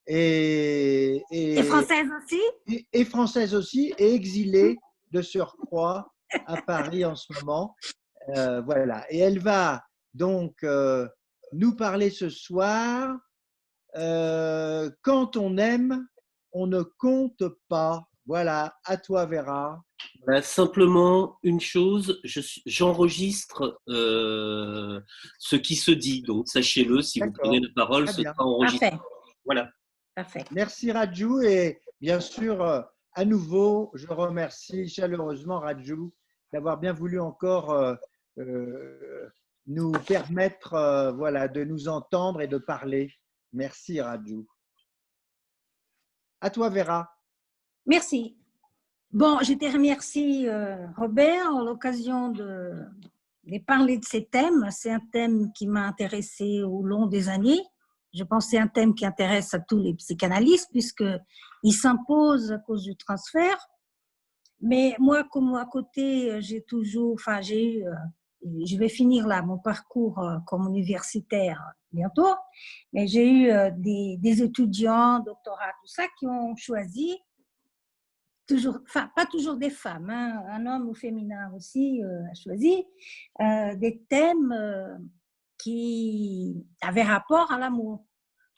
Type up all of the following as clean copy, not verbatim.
et française aussi? Et française aussi, et exilée de surcroît à Paris en ce moment. Voilà. Et elle va donc nous parler ce soir. Quand on aime, on ne compte pas. Voilà, à toi Vera. Voilà, simplement une chose, j'enregistre ce qui se dit, donc sachez-le, si vous prenez la parole, ce sera enregistré. Parfait. Voilà. Parfait. Merci Raju, et bien sûr, à nouveau, je remercie chaleureusement Raju d'avoir bien voulu encore nous permettre voilà, de nous entendre et de parler. Merci Raju. À toi Vera. Merci. Bon, je te remercie Robert, à l'occasion de parler de ces thèmes. C'est un thème qui m'a intéressée au long des années. Je pense que c'est un thème qui intéresse à tous les psychanalystes puisqu'il s'impose à cause du transfert. Mais moi, comme à côté, je vais finir là mon parcours comme universitaire bientôt, mais j'ai eu des étudiants, doctorats, tout ça, qui ont choisi, pas toujours des femmes, hein, un homme ou féminin aussi a choisi des thèmes qui avaient rapport à l'amour,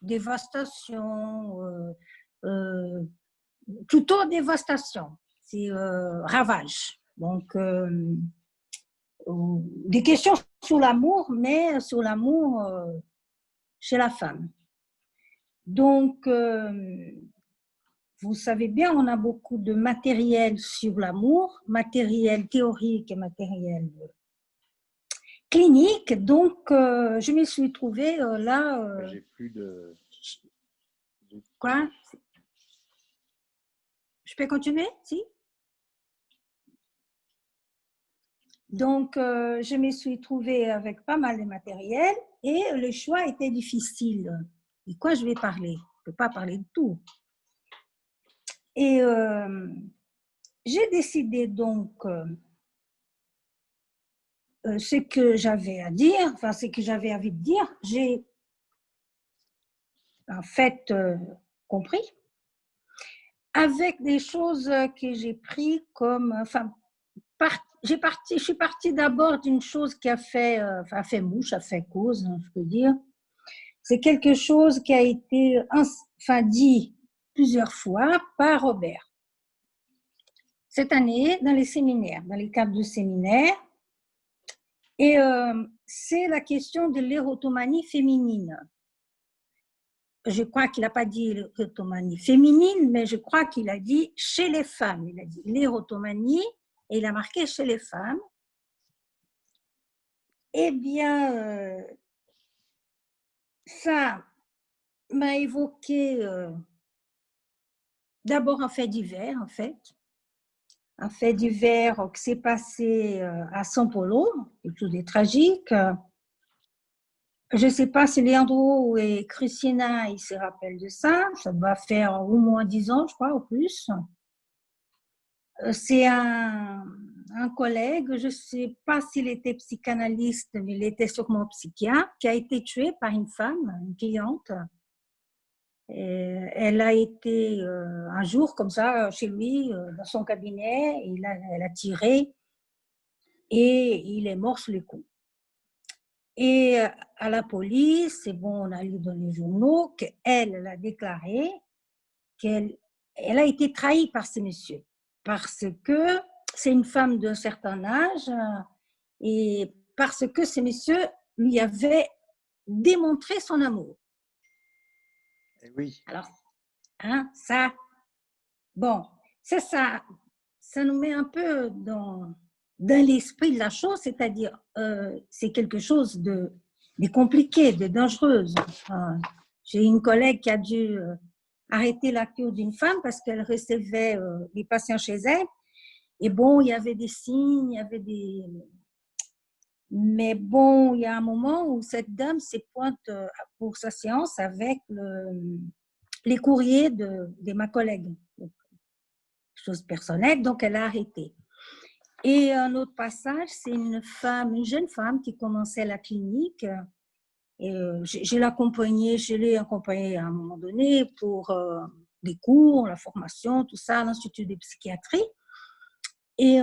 dévastation, plutôt dévastation, c'est ravage. Donc, des questions sur l'amour, mais sur l'amour chez la femme. Donc, vous savez bien, on a beaucoup de matériel sur l'amour, matériel théorique et matériel clinique. Donc, je me suis trouvée là. J'ai plus de. Quoi? Je peux continuer? Si? Donc, je me suis trouvée avec pas mal de matériel et le choix était difficile. De quoi je vais parler? Je ne peux pas parler de tout. Et j'ai décidé donc ce que j'avais à dire, enfin ce que j'avais envie de dire, j'ai en fait compris avec des choses que j'ai pris comme, enfin, je suis partie d'abord d'une chose qui a fait mouche, a fait cause, hein, je peux dire. C'est quelque chose qui a été dit plusieurs fois par Robert. Cette année, dans les séminaires, dans les cadres de séminaires, et c'est la question de l'érotomanie féminine. Je crois qu'il n'a pas dit l'érotomanie féminine, mais je crois qu'il a dit chez les femmes. Il a dit l'érotomanie et il a marqué chez les femmes. Eh bien, ça m'a évoqué d'abord un fait divers, en fait. Un fait divers qui s'est passé à São Paulo, quelque chose de tragique. Je ne sais pas si Leandro et Christina, ils se rappellent de ça. Ça doit faire au moins 10 ans, je crois, ou plus. C'est un collègue, je ne sais pas s'il était psychanalyste, mais il était sûrement psychiatre, qui a été tué par une femme, une cliente. Et elle a été un jour comme ça chez lui, dans son cabinet, et elle a tiré et il est mort sous les coups. Et à la police, c'est bon, on a lu dans les journaux qu'elle a déclaré qu'elle a été trahie par ce monsieur parce que c'est une femme d'un certain âge et parce que ce monsieur lui avait démontré son amour. Et oui. Alors, hein, ça, bon, c'est ça, ça nous met un peu dans l'esprit de la chose, c'est-à-dire c'est quelque chose de compliqué, de dangereux. J'ai une collègue qui a dû arrêter la cure d'une femme parce qu'elle recevait les patients chez elle. Et bon, il y avait des signes, il y avait des... Mais bon, il y a un moment où cette dame se pointe pour sa séance avec les courriers de ma collègue. Donc, chose personnelle, donc elle a arrêté. Et un autre passage, c'est une jeune femme qui commençait la clinique Et je l'ai accompagné à un moment donné pour des cours, la formation, tout ça, à l'Institut de psychiatrie. Et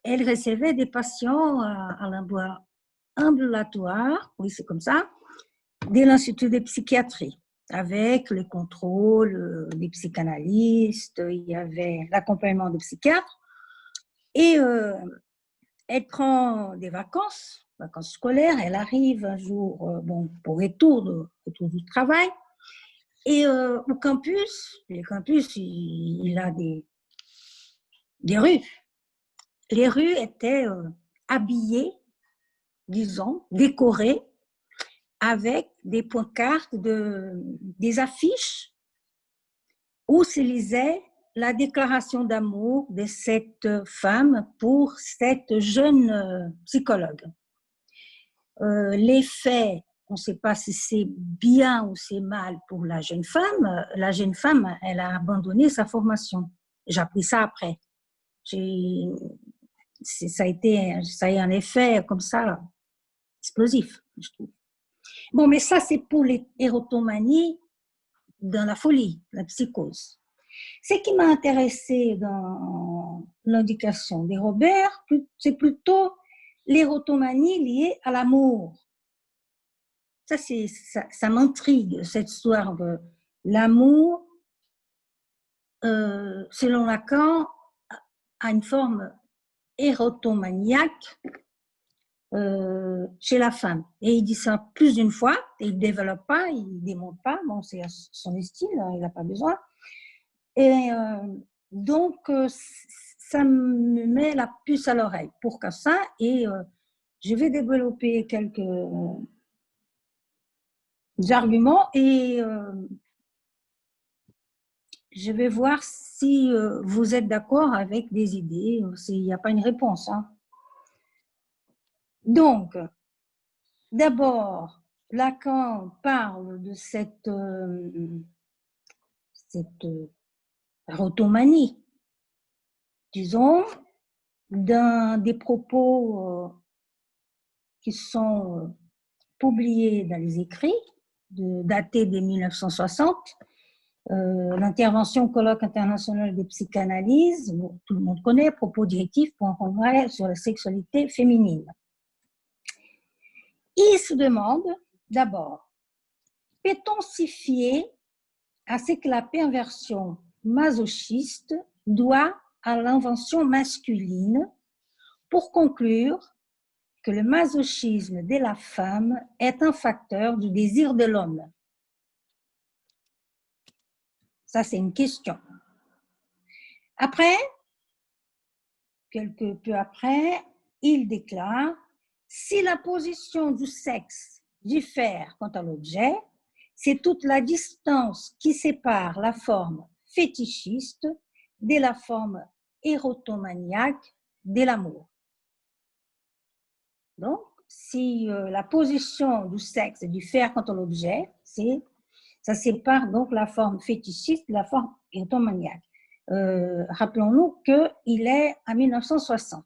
elle recevait des patients à l'ambulatoire, oui, c'est comme ça, de l'Institut de psychiatrie, avec les contrôles des psychanalystes, il y avait l'accompagnement des psychiatres. Et elle prend des vacances scolaires, elle arrive un jour pour retour du travail. Et au campus, il a des rues. Les rues étaient habillées, disons, décorées, avec des pancartes, des affiches où se lisait la déclaration d'amour de cette femme pour cette jeune psychologue. Les faits, on ne sait pas si c'est bien ou c'est mal pour la jeune femme. La jeune femme, elle a abandonné sa formation. J'ai appris ça après. Ça a eu un effet comme ça, explosif, je trouve. Bon, mais ça, c'est pour les érotomanies dans la folie, la psychose. Ce qui m'a intéressé dans l'indication des Robert, c'est plutôt l'érotomanie liée à l'amour. Ça m'intrigue, cette histoire de l'amour, selon Lacan, a une forme érotomaniaque chez la femme. Et il dit ça plus d'une fois, et il ne développe pas, il ne démontre pas, bon, c'est son style, il n'a pas besoin. Et donc, ça me met la puce à l'oreille pour que ça, et je vais développer quelques arguments et je vais voir si vous êtes d'accord avec des idées, s'il n'y a pas une réponse. Hein. Donc, d'abord, Lacan parle de cette érotomanie, disons, des propos qui sont publiés dans les écrits, datés de 1960, l'intervention au colloque international de psychanalyse, tout le monde connaît, propos directifs pour un congrès sur la sexualité féminine. Il se demande d'abord, peut-on s'y fier à ce que la perversion masochiste doit à l'invention masculine pour conclure que le masochisme de la femme est un facteur du désir de l'homme? Ça, c'est une question. Après, quelque peu après, il déclare « Si la position du sexe diffère quant à l'objet, c'est toute la distance qui sépare la forme fétichiste de la forme érotomaniaque de l'amour. » Donc, si la position du sexe diffère quant à l'objet, ça sépare donc la forme fétichiste de la forme érotomaniaque. Rappelons-nous qu'il est en 1960.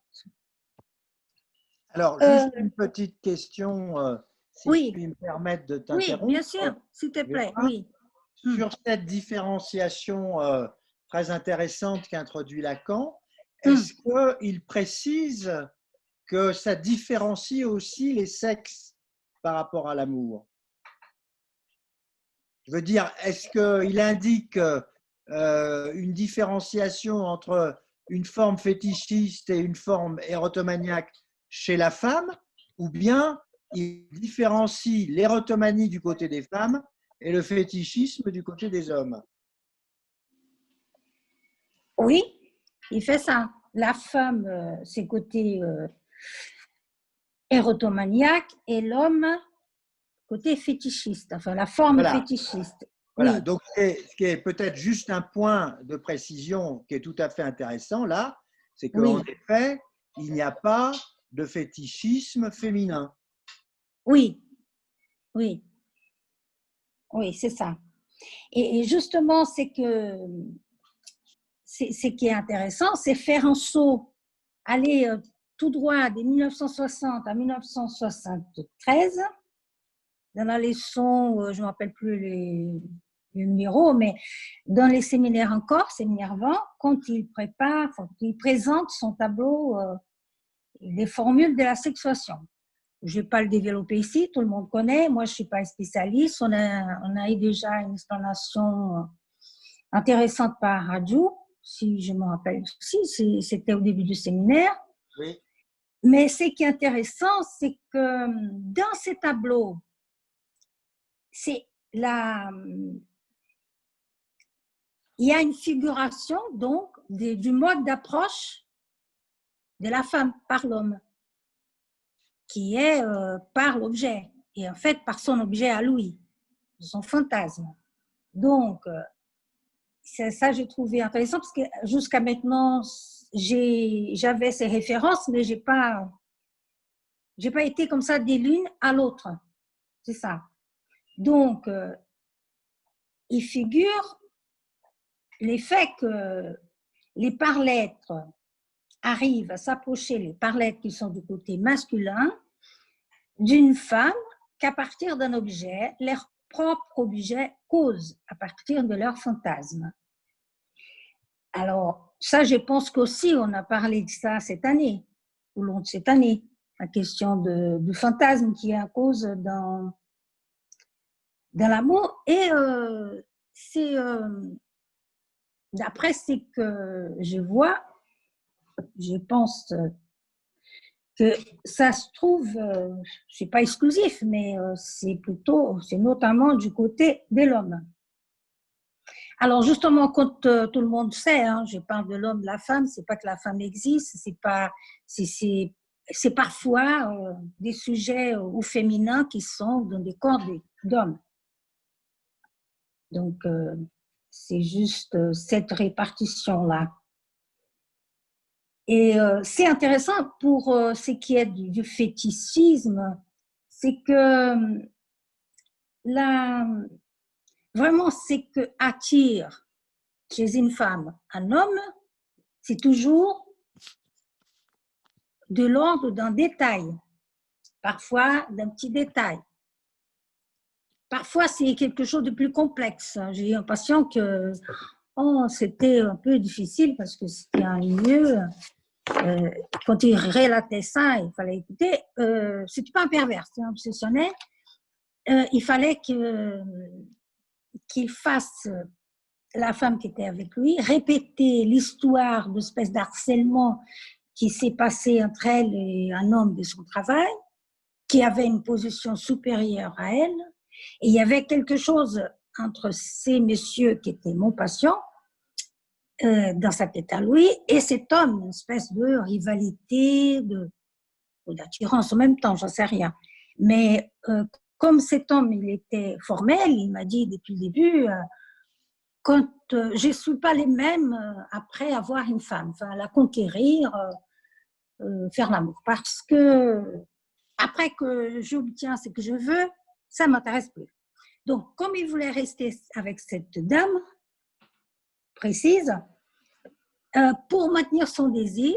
Alors, juste une petite question, si oui. je puis me permettre de t'interrompre. Oui, bien sûr, s'il te plaît, oui. Sur cette différenciation très intéressante qu'introduit Lacan, est-ce qu'il précise que ça différencie aussi les sexes par rapport à l'amour? Je veux dire, est-ce qu'il indique une différenciation entre une forme fétichiste et une forme érotomaniaque chez la femme, ou bien il différencie l'érotomanie du côté des femmes et le fétichisme du côté des hommes? Oui, il fait ça. La femme, c'est côté érotomaniaque, et l'homme, côté fétichiste, enfin la forme fétichiste. Voilà, oui. Donc ce qui est peut-être juste un point de précision qui est tout à fait intéressant là, c'est qu'en effet, il n'y a pas de fétichisme féminin. Oui, oui, oui, c'est ça. Et justement, c'est que ce qui est intéressant, c'est faire un saut, aller tout droit de 1960 à 1973 dans la leçon, je ne me rappelle plus les numéros, mais dans les séminaires encore, séminaire 20, quand il prépare, quand il présente son tableau, les formules de la sexuation. Je ne vais pas le développer ici, tout le monde connaît. Moi, je ne suis pas spécialiste. On a eu déjà une explanation intéressante par Raju, si je me rappelle. Si, c'était au début du séminaire. Oui. Mais ce qui est intéressant, c'est que dans ces tableaux, il y a une figuration donc du mode d'approche de la femme par l'homme, qui est par l'objet, et en fait par son objet à lui, son fantasme. Donc, ça j'ai trouvé intéressant, parce que jusqu'à maintenant, j'avais ces références, mais j'ai pas été comme ça de l'une à l'autre. C'est ça. Donc, il figure l'effet que les par-lettres arrivent à s'approcher, les par-lettres qui sont du côté masculin, d'une femme qu'à partir d'un objet, leur propre objet cause à partir de leur fantasme. Alors, ça, je pense qu'aussi, on a parlé de ça cette année, au long de cette année, la question du fantasme qui est à cause dans l'amour. Et c'est, d'après ce que je vois, je pense que ça se trouve, c'est pas exclusif, mais c'est notamment du côté de l'homme. Alors justement, quand tout le monde sait, hein, je parle de l'homme, de la femme, c'est pas que la femme existe, c'est parfois des sujets ou féminins qui sont dans des corps d'hommes. Donc c'est juste cette répartition-là. Et c'est intéressant pour ce qui est du fétichisme, c'est que vraiment ce que attire chez une femme un homme, c'est toujours de l'ordre d'un détail, parfois d'un petit détail. Parfois, c'est quelque chose de plus complexe. J'ai eu un patient que c'était un peu difficile parce que c'était un lieu, quand il relatait ça, il fallait écouter. C'était pas un pervers, c'était un obsessionnel. Il fallait qu'il fasse, la femme qui était avec lui, répéter l'histoire d'espèce d'harcèlement qui s'est passé entre elle et un homme de son travail, qui avait une position supérieure à elle. Et il y avait quelque chose entre ces messieurs qui étaient mon patient, dans sa tête à lui, et cet homme, une espèce de rivalité, ou d'attirance en même temps, j'en sais rien. Mais comme cet homme, il était formel, il m'a dit depuis le début, quand je ne suis pas les mêmes après avoir une femme, enfin la conquérir, faire l'amour. Parce que après que j'obtiens ce que je veux, ça ne m'intéresse plus. Donc, comme il voulait rester avec cette dame précise, pour maintenir son désir,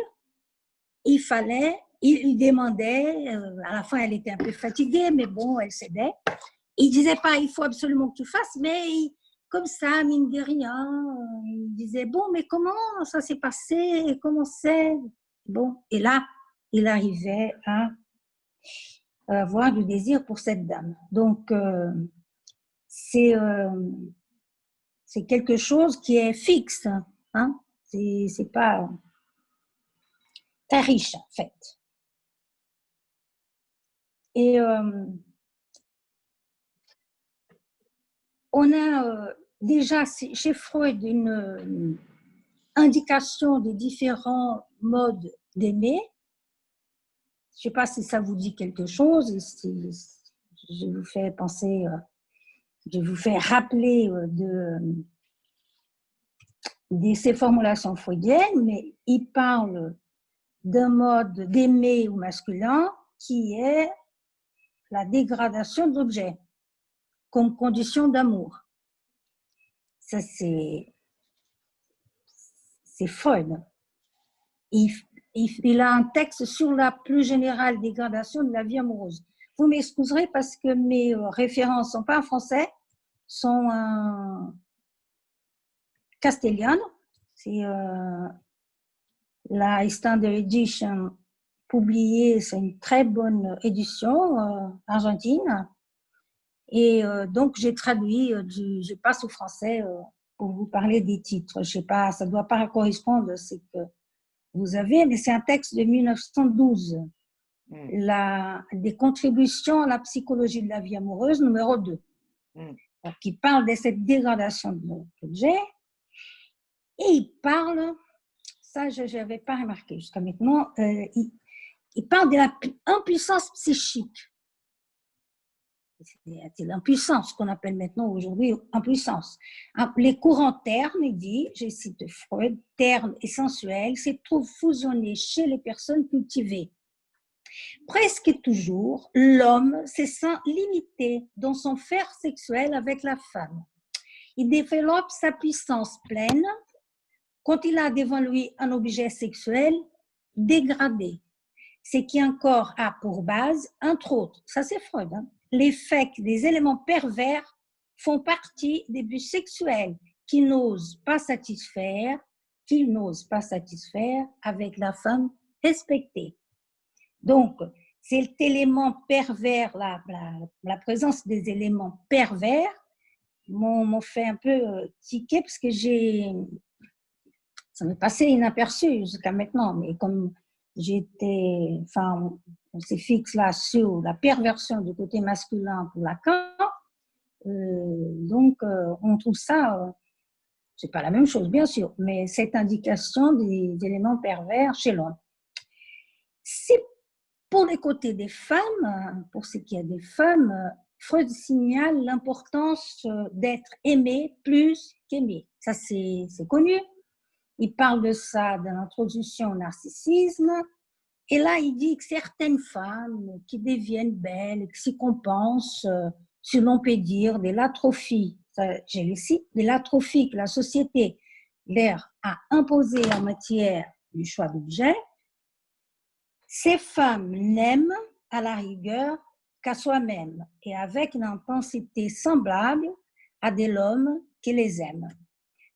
il lui demandait, à la fin elle était un peu fatiguée, mais bon, elle cédait. Il ne disait pas, il faut absolument que tu fasses, mais comme ça, mine de rien, il disait, bon, mais comment ça s'est passé, comment c'est? Bon, et là, il arrivait à avoir du désir pour cette dame. Donc, c'est quelque chose qui est fixe, hein? C'est pas très riche, en fait. Et on a déjà chez Freud une indication des différents modes d'aimer. Je ne sais pas si ça vous dit quelque chose, je vous fais penser, je vous fais rappeler de ces formulations freudiennes, mais il parle d'un mode d'aimer au masculin qui est la dégradation de l'objet comme condition d'amour. Ça, c'est Freud. Il a un texte sur la plus générale dégradation de la vie amoureuse. vous m'excuserez parce que mes références ne sont pas en français, sont en castellano. C'est la Standard Edition publiée, c'est une très bonne édition argentine. Et donc, j'ai traduit, je passe au français pour vous parler des titres. Je sais pas, ça ne doit pas correspondre à ce que vous avez, mais c'est un texte de 1912. Des contributions à la psychologie de la vie amoureuse, numéro 2. Qui parle de cette dégradation de l'objet. Et il parle, ça je n'avais pas remarqué jusqu'à maintenant, il parle de l'impuissance psychique. C'est l'impuissance qu'on appelle maintenant aujourd'hui impuissance. Les courants ternes, il dit, je cite Freud, ternes et sensuels, se trouvent fusionnés chez les personnes cultivées. Presque toujours, l'homme se sent limité dans son faire sexuel avec la femme. Il développe sa puissance pleine quand il a devant lui un objet sexuel dégradé, ce qui encore a pour base, entre autres, ça c'est Freud, l'effet que des éléments pervers font partie des buts sexuels qu'il n'ose pas satisfaire avec la femme respectée. Donc, cet élément pervers, la présence des éléments pervers m'ont fait un peu tiquer parce que ça m'est passé inaperçu jusqu'à maintenant, mais comme on se fixe là sur la perversion du côté masculin pour Lacan, donc on trouve ça, c'est pas la même chose bien sûr, mais cette indication des éléments pervers chez l'homme. C'est pour les côtés des femmes, pour ce qui est des femmes, Freud signale l'importance d'être aimé plus qu'aimé. Ça, c'est connu. Il parle de ça dans l'introduction au narcissisme. Et là, il dit que certaines femmes qui deviennent belles, qui s'y compensent, si l'on peut dire, de l'atrophie, je le cite, de l'atrophie que la société leur a imposée en matière du choix d'objet, ces femmes n'aiment à la rigueur qu'à soi-même et avec une intensité semblable à de l'homme qui les aime.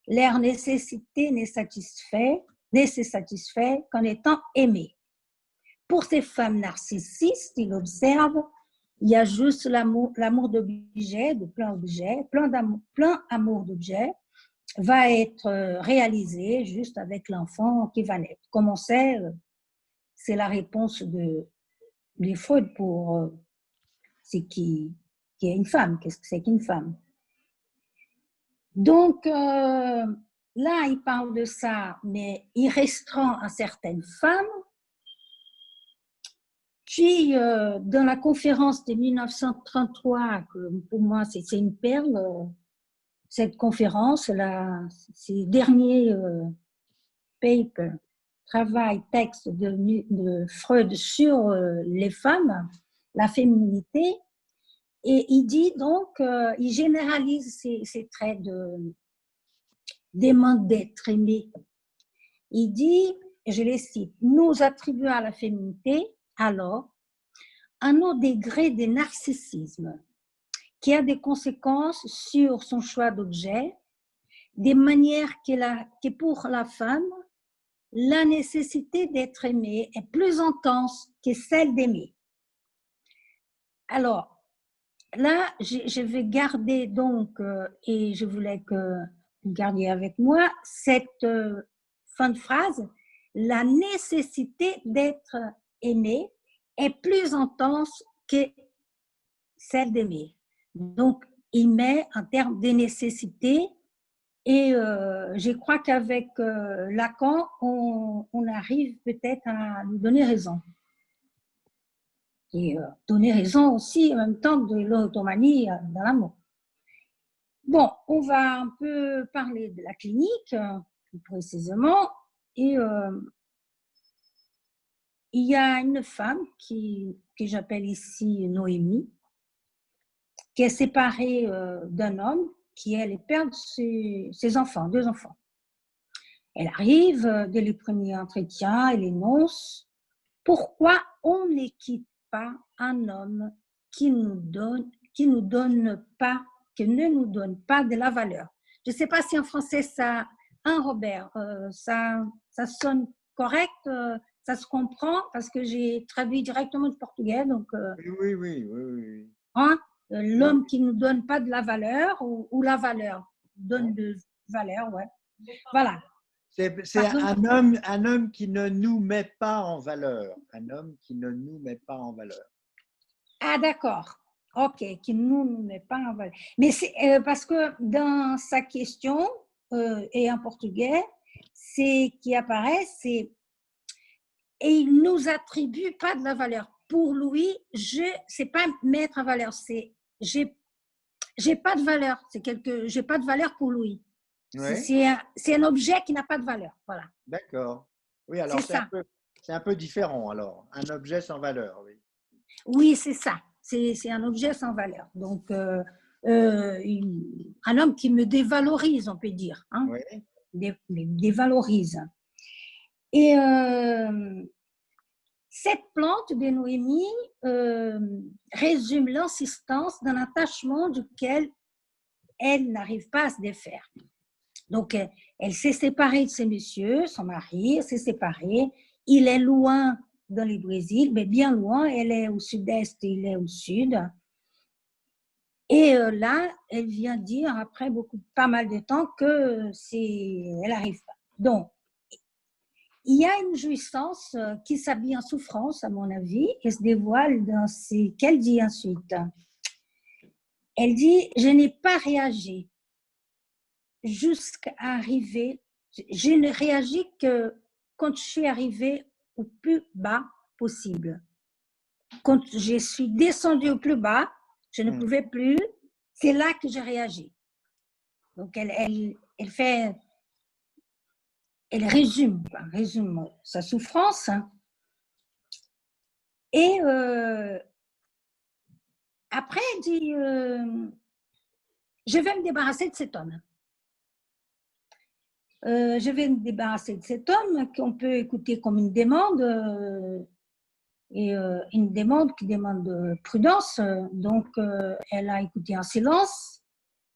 Leur nécessité ne se satisfait qu'en étant aimée. Pour ces femmes narcissistes, il observe, il y a juste l'amour d'objet, de plein objet, plein amour d'objet va être réalisé juste avec l'enfant qui va naître. Comme on sait, c'est la réponse de Freud pour ce qui est une femme. Qu'est-ce que c'est qu'une femme? Donc, là, il parle de ça, mais il restreint à certaines femmes. Puis, dans la conférence de 1933, que pour moi, c'est une perle, cette conférence, ces derniers papers, texte de Freud sur les femmes, la féminité, et il dit donc, il généralise ces traits d'aimant d'être aimé. Il dit, je les cite, nous attribuons à la féminité, alors, un haut degré de narcissisme qui a des conséquences sur son choix d'objet, des manières que pour la femme, la nécessité d'être aimée est plus intense que celle d'aimer. Alors, là, je vais garder donc, et je voulais que vous gardiez avec moi, cette fin de phrase, la nécessité d'être aimé est plus intense que celle d'aimer. Donc, il met en termes de nécessité, et je crois qu'avec Lacan, on arrive peut-être à lui donner raison. Et donner raison aussi en même temps de l'automanie dans l'amour. Bon, on va un peu parler de la clinique, plus précisément, et il y a une femme que j'appelle ici Noémie, qui est séparée d'un homme qui est le père de ses enfants, 2 enfants. Elle arrive dès les premiers entretiens, elle énonce pourquoi on ne quitte pas un homme qui ne nous donne pas de la valeur. Je ne sais pas si en français ça, hein, Robert, ça sonne correct, ça se comprend parce que j'ai traduit directement du portugais. Donc, oui. Hein, l'homme qui ne nous donne pas de la valeur ou la valeur donne de valeur, ouais. Voilà. C'est un homme qui ne nous met pas en valeur. Un homme qui ne nous met pas en valeur. Ah, d'accord. Ok, qui ne nous met pas en valeur. Mais c'est parce que dans sa question, et en portugais, c'est qui apparaît, c'est et il nous attribue pas de la valeur. Pour lui, c'est pas mettre en valeur, c'est j'ai pas de valeur. J'ai pas de valeur pour lui. Ouais. C'est un objet qui n'a pas de valeur. Voilà. D'accord. Oui, alors c'est un peu différent alors. Un objet sans valeur, oui. Oui, c'est ça. C'est un objet sans valeur. Donc, un homme qui me dévalorise, on peut dire. Hein? Oui. Dévalorise. Et cette plante de Noémie résume l'insistance d'un attachement duquel elle n'arrive pas à se défaire. Donc, elle s'est séparée de ses messieurs, son mari s'est séparé. Il est loin dans le Brésil, mais bien loin. Elle est au sud-est, il est au sud. Et là, elle vient dire, après pas mal de temps, elle n'arrive pas. Donc, il y a une jouissance qui s'habille en souffrance, à mon avis, et se dévoile dans qu'elle dit ensuite. Elle dit, je n'ai pas réagi jusqu'à arriver, je ne réagis que quand je suis arrivée au plus bas possible. Quand je suis descendue au plus bas, je ne pouvais plus, c'est là que j'ai réagi. Donc, elle résume sa souffrance. Et après, elle dit, je vais me débarrasser de cet homme. Je vais me débarrasser de cet homme qu'on peut écouter comme une demande, et une demande qui demande prudence. Donc, elle a écouté en silence.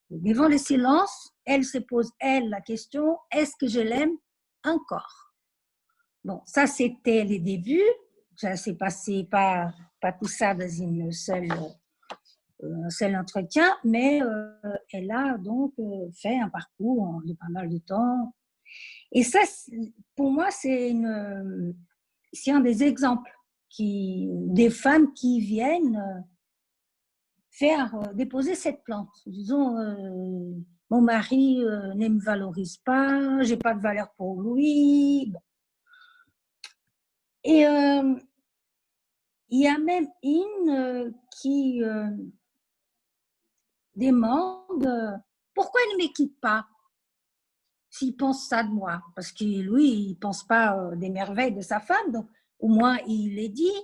Devant le silence, elle se pose, elle, la question, est-ce que je l'aime encore? Bon, ça, c'était les débuts. Ça s'est passé pas tout ça dans un seul entretien, mais elle a donc fait un parcours de pas mal de temps. Et ça, pour moi, c'est un des exemples des femmes qui viennent déposer cette plante. Disons, mon mari ne me valorise pas, j'ai pas de valeur pour lui. Bon. Et il y a même une qui demande pourquoi il ne me quitte pas s'il pense ça de moi, parce que lui, il pense pas des merveilles de sa femme, donc au moins il les dit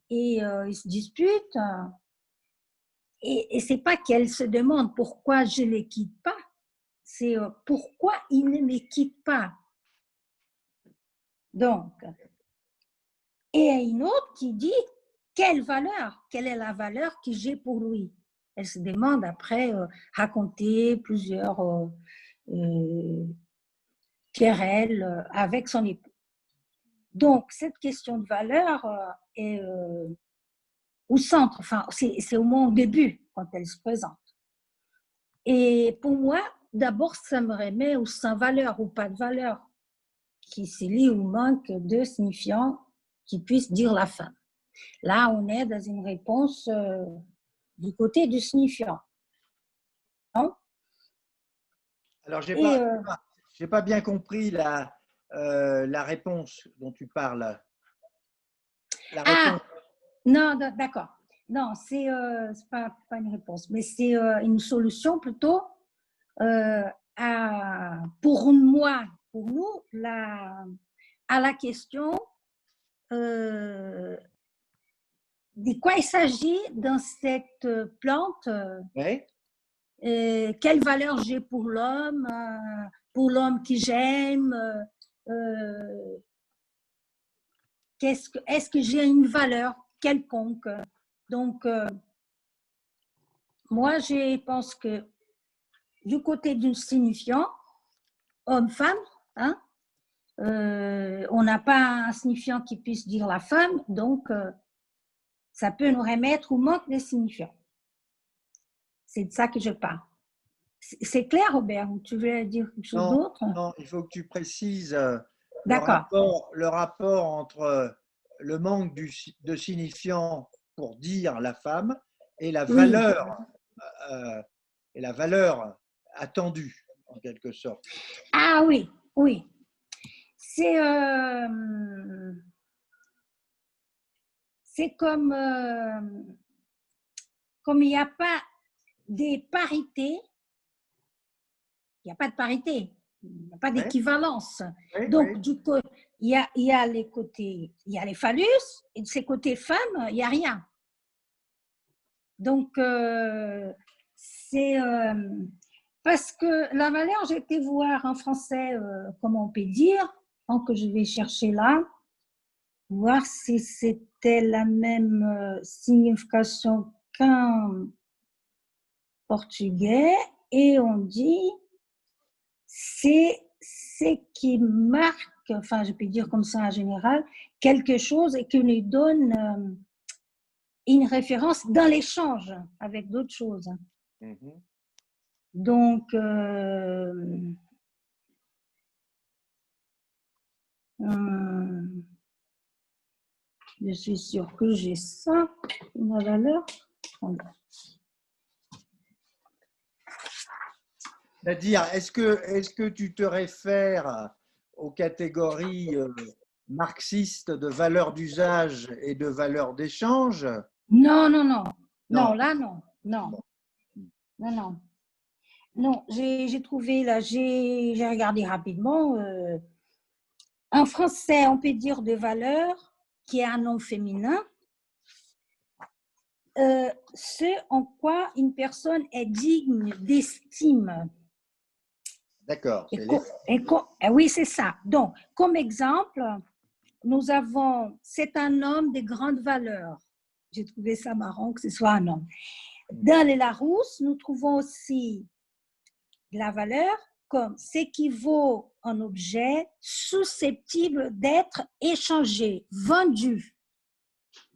et ils se disputent. Et c'est pas qu'elle se demande pourquoi je les quitte pas, c'est pourquoi il ne me quitte pas. Donc, et il y a une autre qui dit quelle est la valeur que j'ai pour lui. Elle se demande après raconter plusieurs querelles avec son époux. Donc, cette question de valeur est au centre, enfin, c'est au moins au début quand elle se présente. Et pour moi, d'abord, ça me remet au sans valeur ou pas de valeur, qui se lie au manque de signifiants qui puissent dire la femme. Là, on est dans une réponse du côté du signifiant. Non? Alors, je n'ai pas bien compris la réponse dont tu parles. La réponse. Non, d'accord. Non, c'est pas une réponse, mais c'est une solution plutôt pour moi, pour nous, à la question de quoi il s'agit dans cette plante. Oui. Quelle valeur j'ai pour l'homme que j'aime, est-ce que j'ai une valeur quelconque? Donc, moi, je pense que du côté du signifiant, homme-femme, hein, on n'a pas un signifiant qui puisse dire la femme, donc ça peut nous remettre au manque des signifiants. C'est de ça que je parle. C'est clair, Robert, ou tu veux dire quelque chose d'autre? Non, il faut que tu précises D'accord. le rapport entre le manque de signifiant pour dire la femme et la valeur, et la valeur attendue, en quelque sorte. Ah oui, oui. C'est comme il n'y a pas des parités, il n'y a pas de parité, il n'y a pas d'équivalence. Oui, Donc, oui. du coup, il y a les côtés, il y a les phallus, et de ces côtés femmes, il n'y a rien. Donc, c'est parce que la valeur, j'ai été voir en français, comment on peut dire, donc je vais chercher là, voir si c'était la même signification qu'un portugais, et on dit c'est ce qui marque, enfin je peux dire comme ça en général, quelque chose et qui nous donne une référence dans l'échange avec d'autres choses. Mm-hmm. Donc, je suis sûre que j'ai ça, la valeur. C'est-à-dire, est-ce que tu te réfères aux catégories marxistes de valeur d'usage et de valeur d'échange? Non, non, non. Non. Non, là, non. Non. Bon. Non, non. Non, j'ai trouvé, là, j'ai regardé rapidement. En français, on peut dire de valeur, qui est un nom féminin, ce en quoi une personne est digne d'estime. D'accord. Oui, c'est ça. Donc, comme exemple, nous avons, c'est un homme de grande valeur. J'ai trouvé ça marrant que ce soit un homme. Dans les Larousse, nous trouvons aussi la valeur comme ce qui vaut un objet susceptible d'être échangé, vendu.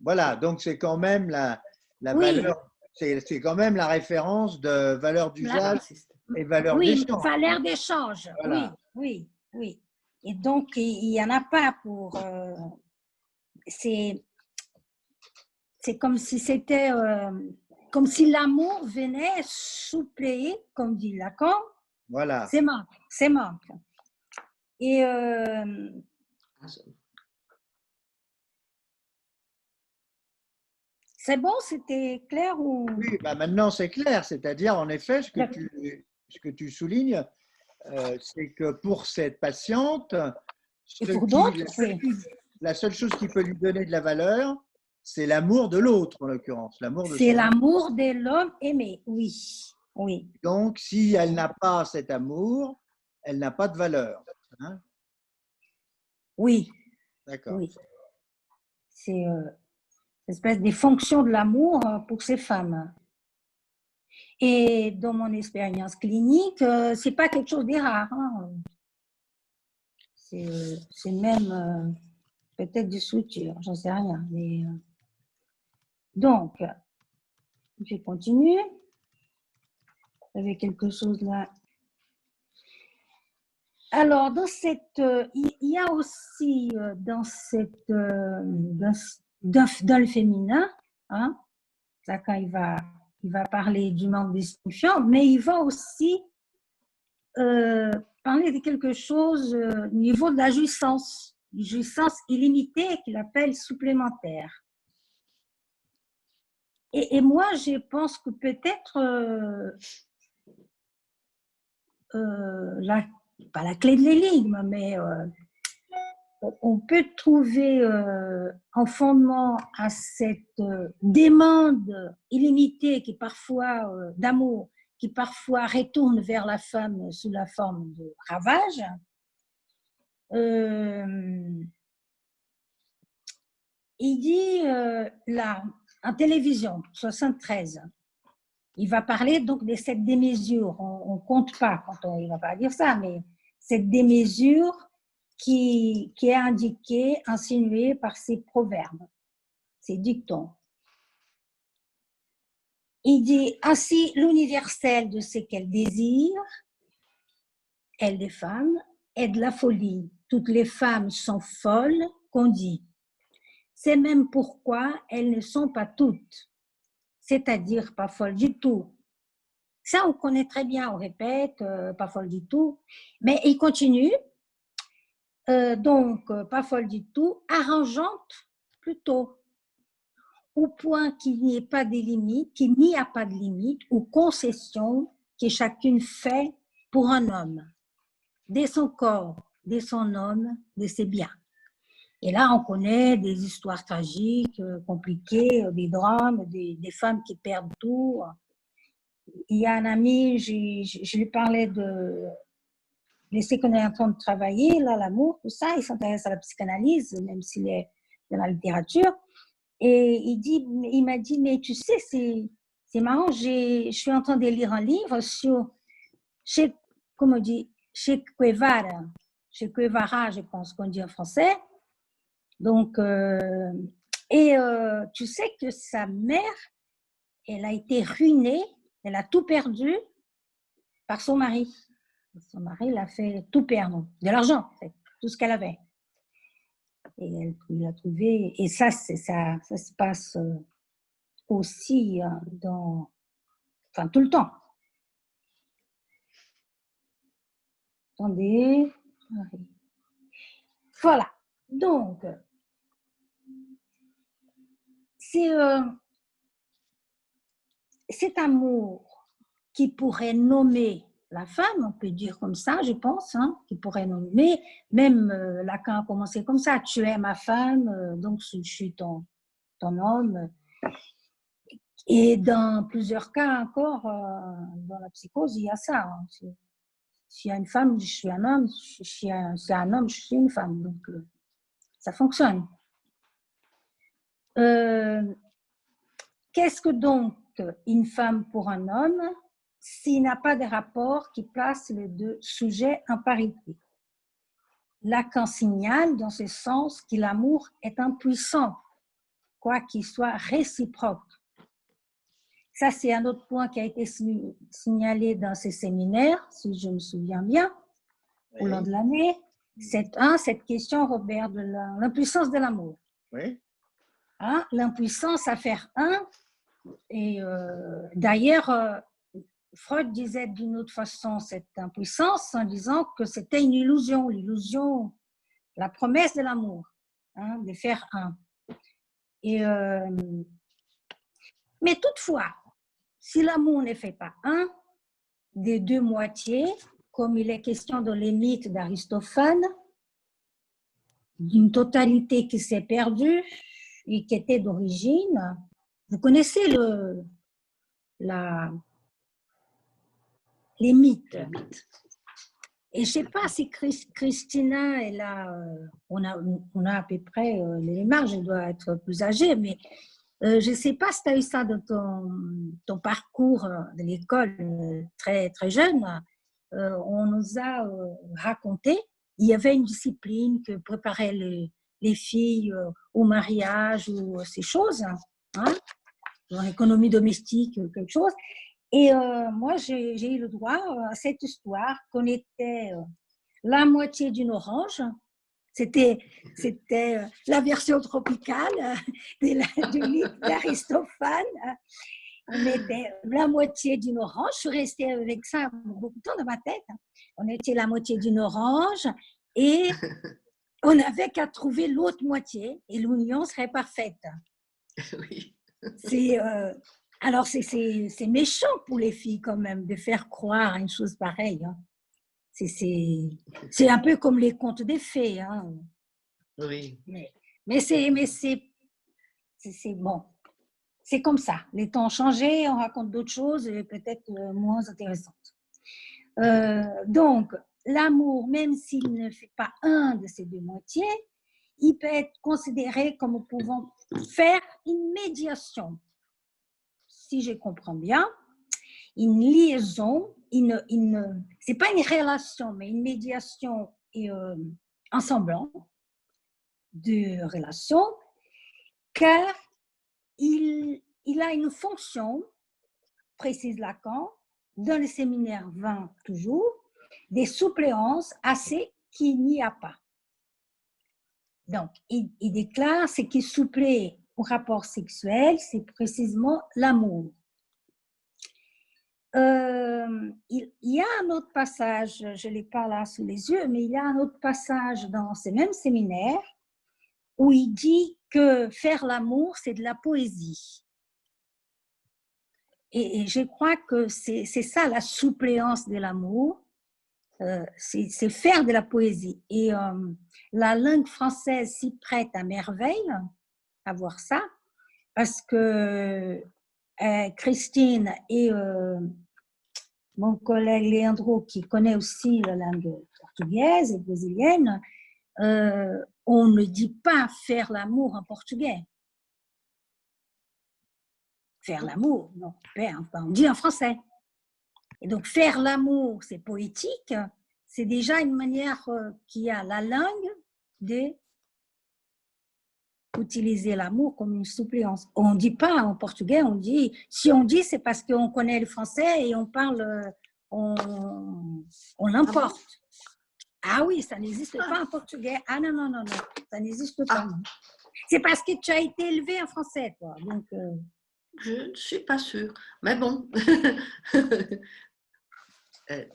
Voilà, donc c'est quand même la valeur, c'est quand même la référence de valeur d'usage et valeur d'échange. Oui, valeur d'échange, Voilà. oui. Et donc, il n'y en a pas pour... c'est comme si c'était... comme si l'amour venait suppléer, comme dit Lacan, Voilà. c'est manque. Et c'est bon, c'était clair ou... Oui, bah maintenant c'est clair, c'est-à-dire en effet ce que tu soulignes, c'est que pour cette patiente, la seule chose qui peut lui donner de la valeur, c'est l'amour de l'autre en l'occurrence, l'amour de c'est son l'amour de l'homme aimé, oui. Donc si elle n'a pas cet amour, elle n'a pas de valeur. Hein? Oui. D'accord. Oui. C'est une espèce des fonctions de l'amour pour ces femmes. Et dans mon expérience clinique, c'est pas quelque chose de rare. Hein. C'est même peut-être du suture, j'en sais rien. Mais, donc, je continue. J'avais quelque chose là. Alors, dans cette, il y a aussi dans cette, dans le féminin, hein, là quand il va parler du manque des signifiants, mais il va aussi parler de quelque chose au niveau de la jouissance illimitée qu'il appelle supplémentaire. Et moi, je pense que peut-être pas la clé de l'énigme, mais on peut trouver un fondement à cette demande illimitée qui parfois d'amour, qui parfois retourne vers la femme sous la forme de ravage. Il dit là, en télévision, 73, il va parler donc de cette démesure. On ne compte pas quand il ne va pas dire ça, mais cette démesure qui est indiquée, insinuée par ces proverbes, ces dictons. Il dit ainsi l'universel de ce qu'elle désire, elle des femmes, est de la folie. Toutes les femmes sont folles, qu'on dit. C'est même pourquoi elles ne sont pas toutes, c'est-à-dire pas folles du tout. Ça, on connaît très bien, on répète, pas folle du tout. Mais il continue, donc pas folle du tout, arrangeante plutôt, au point qu'il n'y ait pas de limites, qu'il n'y a pas de limites ou concessions que chacune fait pour un homme, de son corps, de son homme, de ses biens. Et là, on connaît des histoires tragiques, compliquées, des drames, des femmes qui perdent tout. Il y a un ami, je lui parlais de ce qu'on est en train de travailler, là, l'amour, tout ça. Il s'intéresse à la psychanalyse, même s'il est dans la littérature. Et il m'a dit, mais tu sais, c'est marrant, je suis en train de lire un livre sur, comment on dit, Che Guevara, je pense qu'on dit en français. Donc, tu sais que sa mère, elle a été ruinée, elle a tout perdu par son mari. Son mari l'a fait tout perdre, de l'argent, en fait, tout ce qu'elle avait. Et elle l'a trouvé, et ça se passe aussi tout le temps. Attendez. Voilà. Donc, cet amour qui pourrait nommer la femme, on peut dire comme ça, je pense, qui pourrait nommer, même Lacan a commencé comme ça, tu es ma femme, donc je suis ton homme. Et dans plusieurs cas encore, dans la psychose, il y a ça. S'il y a une s'il je suis un homme, s'il y a un homme, je suis une femme. Donc, ça fonctionne. Qu'est-ce que donc une femme pour un homme s'il n'a pas de rapport qui place les deux sujets en parité? Lacan signale dans ce sens que l'amour est impuissant, quoi qu'il soit réciproque. Ça, c'est un autre point qui a été signalé dans ces séminaires, si je me souviens bien, au long de l'année. Cette question, Robert, de l'impuissance de l'amour. Oui. L'impuissance à faire un. Et d'ailleurs, Freud disait d'une autre façon cette impuissance en disant que c'était une illusion, la promesse de l'amour, de faire un. Mais toutefois, si l'amour ne fait pas un, des deux moitiés, comme il est question dans les mythes d'Aristophane, d'une totalité qui s'est perdue et qui était d'origine, vous connaissez les mythes. Et je ne sais pas si Christina est là, on a à peu près les mêmes âges, je dois être plus âgée, mais je ne sais pas si tu as eu ça dans ton parcours de l'école très, très jeune. On nous a raconté, il y avait une discipline que préparaient les filles au mariage ou ces choses, dans l'économie domestique, quelque chose. Et moi, j'ai eu le droit à cette histoire qu'on était la moitié d'une orange. C'était la version tropicale du mythe d'Aristophane. On était la moitié d'une orange. Je suis restée avec ça beaucoup de temps dans ma tête. On était la moitié d'une orange et on n'avait qu'à trouver l'autre moitié et l'union serait parfaite. Oui. Alors, c'est méchant pour les filles quand même de faire croire à une chose pareille. C'est un peu comme les contes des fées. Oui. Mais c'est bon. C'est comme ça. Les temps ont changé, on raconte d'autres choses et peut-être moins intéressantes. Donc, l'amour, même s'il ne fait pas un de ces deux moitiés, il peut être considéré comme pouvant faire une médiation. Si je comprends bien, une liaison, c'est pas une relation, mais une médiation et un semblant de relation, car il a une fonction, précise Lacan, dans le séminaire 20 toujours, des suppléances à ce qu'il n'y a pas. Donc, il déclare ce qui supplée au rapport sexuel, c'est précisément l'amour. Il y a un autre passage, je ne l'ai pas là sous les yeux, mais il y a un autre passage dans ce même séminaire où il dit que faire l'amour, c'est de la poésie. Et je crois que c'est ça la suppléance de l'amour, c'est faire de la poésie. Et la langue française s'y prête à merveille à voir ça, parce que Christine et mon collègue Leandro, qui connaît aussi la langue portugaise et brésilienne, on ne dit pas faire l'amour en portugais. Faire l'amour, non, on dit en français. Et donc, faire l'amour, c'est poétique, c'est déjà une manière qui a la langue d'utiliser l'amour comme une suppléance. On ne dit pas en portugais, on dit, si on dit, c'est parce qu'on connaît le français et on parle, on l'emporte. Ah oui, ça n'existe pas en portugais. Ah non, non, non, non, ça n'existe pas. C'est parce que tu as été élevé en français, toi. Donc, je ne suis pas sûre, mais bon.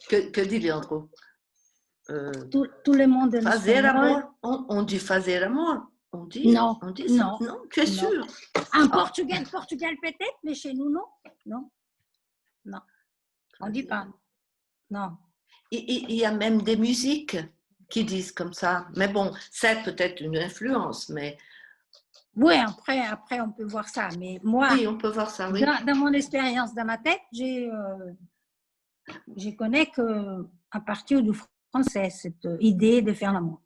Que dit Leandro? Tout le monde en Fazer amour, on dit fazer amour. On dit, non, on dit ça. Non, tu es sûre? En Portugal peut-être, mais chez nous, non. Non, non, on ne dit pas. Non. Il y a même des musiques qui disent comme ça. Mais bon, c'est peut-être une influence, mais... Oui, après, on peut voir ça. Mais moi, oui, on peut voir ça, oui. Dans mon expérience, dans ma tête, je connais qu'à partir du français, cette idée de faire l'amour.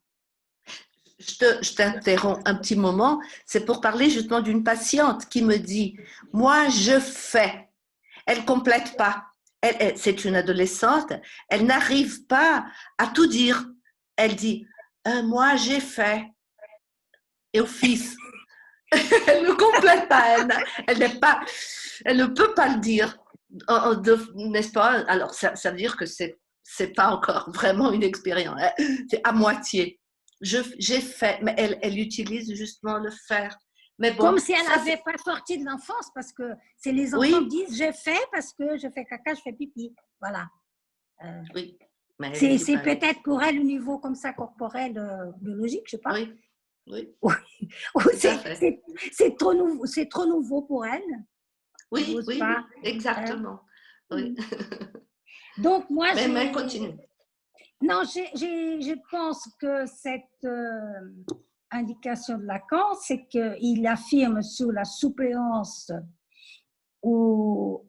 Je t'interromps un petit moment. C'est pour parler justement d'une patiente qui me dit « Moi, je fais ». Elle ne complète pas. C'est une adolescente. Elle n'arrive pas à tout dire. Elle dit « Moi, j'ai fait ». Et au fils, elle ne complète pas. Elle ne peut pas le dire. N'est-ce pas? Alors, ça veut dire que c'est pas encore vraiment une expérience. C'est à moitié. J'ai fait, mais elle utilise justement le faire. Mais bon, comme si elle n'avait pas sorti de l'enfance, parce que c'est les enfants qui disent j'ai fait parce que je fais caca, je fais pipi. Voilà. Oui. C'est peut-être pour elle au niveau comme ça corporel, biologique, je ne sais pas. Oui. Oui. C'est trop nouveau pour elle. Oui, oui, exactement. Oui. Donc moi, mais continue. Non, je pense que cette indication de Lacan, c'est qu'il affirme sur la suppléance au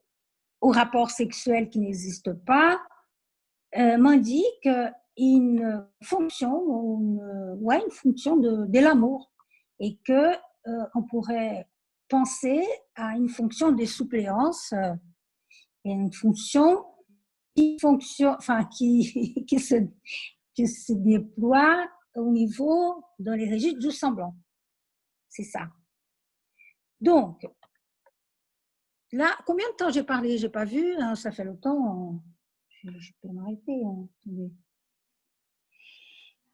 rapport sexuel qui n'existe pas, m'indique une fonction, une fonction de l'amour, et que on pourrait penser à une fonction de suppléance et une fonction qui se déploie au niveau dans les registres du semblant. C'est ça. Donc, là, combien de temps j'ai parlé? Je n'ai pas vu, hein, ça fait longtemps. Je peux m'arrêter. Hein.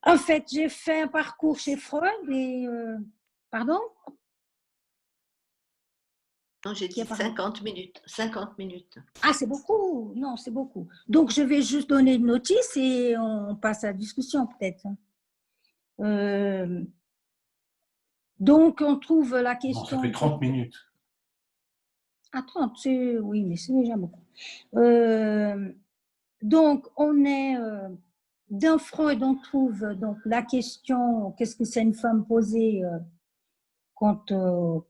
En fait, j'ai fait un parcours chez Freud et... pardon? Non, j'ai dit 50 minutes. 50 minutes. Ah, c'est beaucoup. Non, c'est beaucoup. Donc, je vais juste donner une notice et on passe à la discussion peut-être. Donc, on trouve la question... Non, ça fait 30 minutes. Ah, 30, oui, mais c'est déjà beaucoup. Donc, on est... dans Freud, on trouve donc, la question, qu'est-ce que c'est une femme posée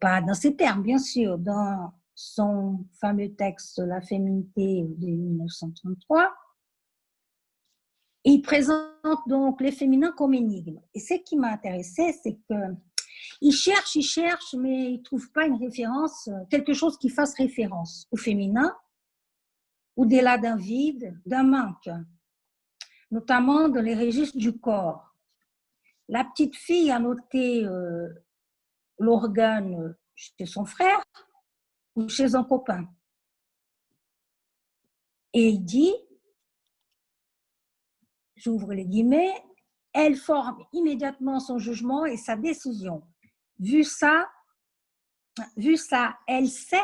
pas dans ces termes, bien sûr, dans son fameux texte La féminité de 1933. Il présente donc les féminins comme énigmes. Et ce qui m'a intéressé, c'est qu'il cherche, mais il ne trouve pas une référence, quelque chose qui fasse référence au féminin. au-delà d'un vide, d'un manque, notamment dans les registres du corps. La petite fille a noté l'organe chez son frère ou chez un copain. Et il dit, j'ouvre les guillemets, elle forme immédiatement son jugement et sa décision. Vu ça, elle sait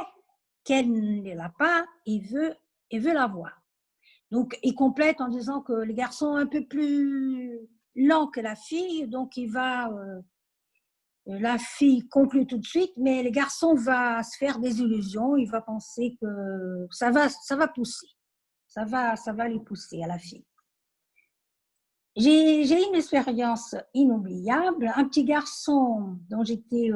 qu'elle ne l'a pas et veut l'avoir. Donc, il complète en disant que le garçon est un peu plus lent que la fille, donc la fille conclut tout de suite, mais le garçon va se faire des illusions, il va penser que ça va pousser, ça va lui pousser à la fille. J'ai une expérience inoubliable, un petit garçon dont j'étais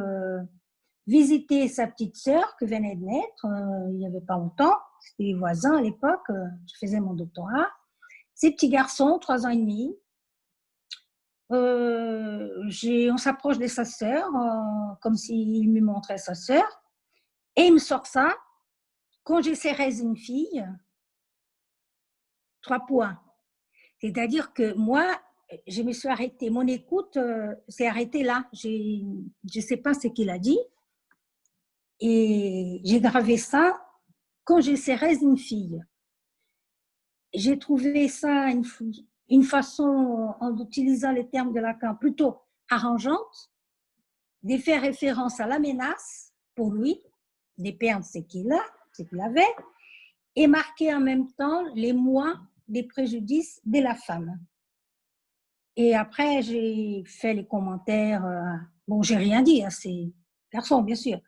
visiter sa petite sœur qui venait de naître il n'y avait pas longtemps, c'était les voisins à l'époque, je faisais mon doctorat. Ces petits garçons, 3 ans et demi, on s'approche de sa sœur, comme s'il me montrait sa sœur, et il me sort ça, quand je serais une fille, 3 points. C'est-à-dire que moi, je me suis arrêtée, mon écoute s'est arrêtée là, je ne sais pas ce qu'il a dit, et j'ai gravé ça quand je serais une fille. J'ai trouvé ça une façon, en utilisant les termes de Lacan, plutôt arrangeante, de faire référence à la menace pour lui, de perdre ce qu'il avait, et marquer en même temps les moi des préjudices de la femme. Et après, j'ai fait les commentaires, bon, j'ai rien dit à ces garçons, bien sûr,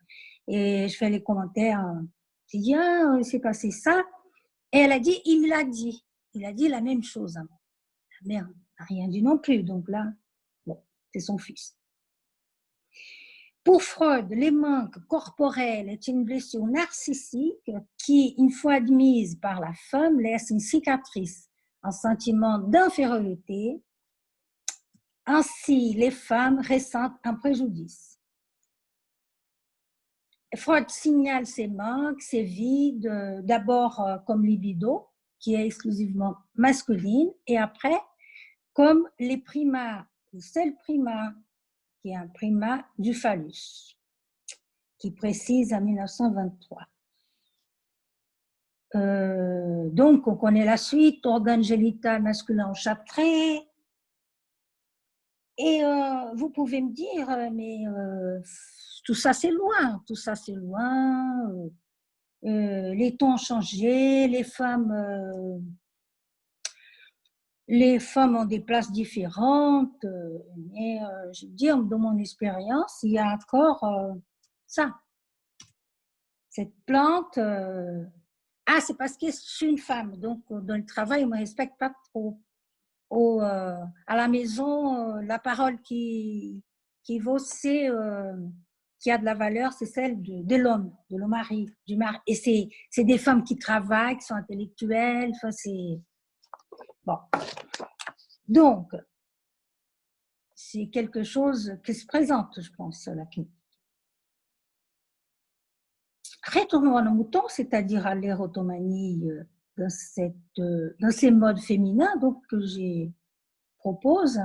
et je fais les commentaires, j'ai dit, ah, il s'est passé ça, et elle a dit, il a dit la même chose. La mère n'a rien dit non plus, donc là, bon, c'est son fils. Pour Freud, les manques corporels est une blessure narcissique qui, une fois admise par la femme, laisse une cicatrice, un sentiment d'infériorité. Ainsi, les femmes ressentent un préjudice. Freud signale ces manques, ces vides, d'abord comme libido, qui est exclusivement masculine, et après comme les primas, le seul primat qui est un primat du phallus, qui précise en 1923. Donc, on connaît la suite, organe génital masculin enchâtré. Et vous pouvez me dire, mais tout ça c'est loin, les temps ont changé, les femmes ont des places différentes, mais je veux dire, dans mon expérience, il y a encore ça. Cette plante, c'est parce que je suis une femme, donc dans le travail, on ne me respecte pas trop. À la maison, la parole qui vaut, c'est qui a de la valeur, c'est celle de l'homme, de le mari, du mari. Et c'est des femmes qui travaillent, qui sont intellectuelles, enfin c'est... Bon. Donc, c'est quelque chose qui se présente, je pense, à la clinique. Retournons à nos moutons, c'est-à-dire à l'érotomanie dans ces modes féminins donc, que j'ai propose,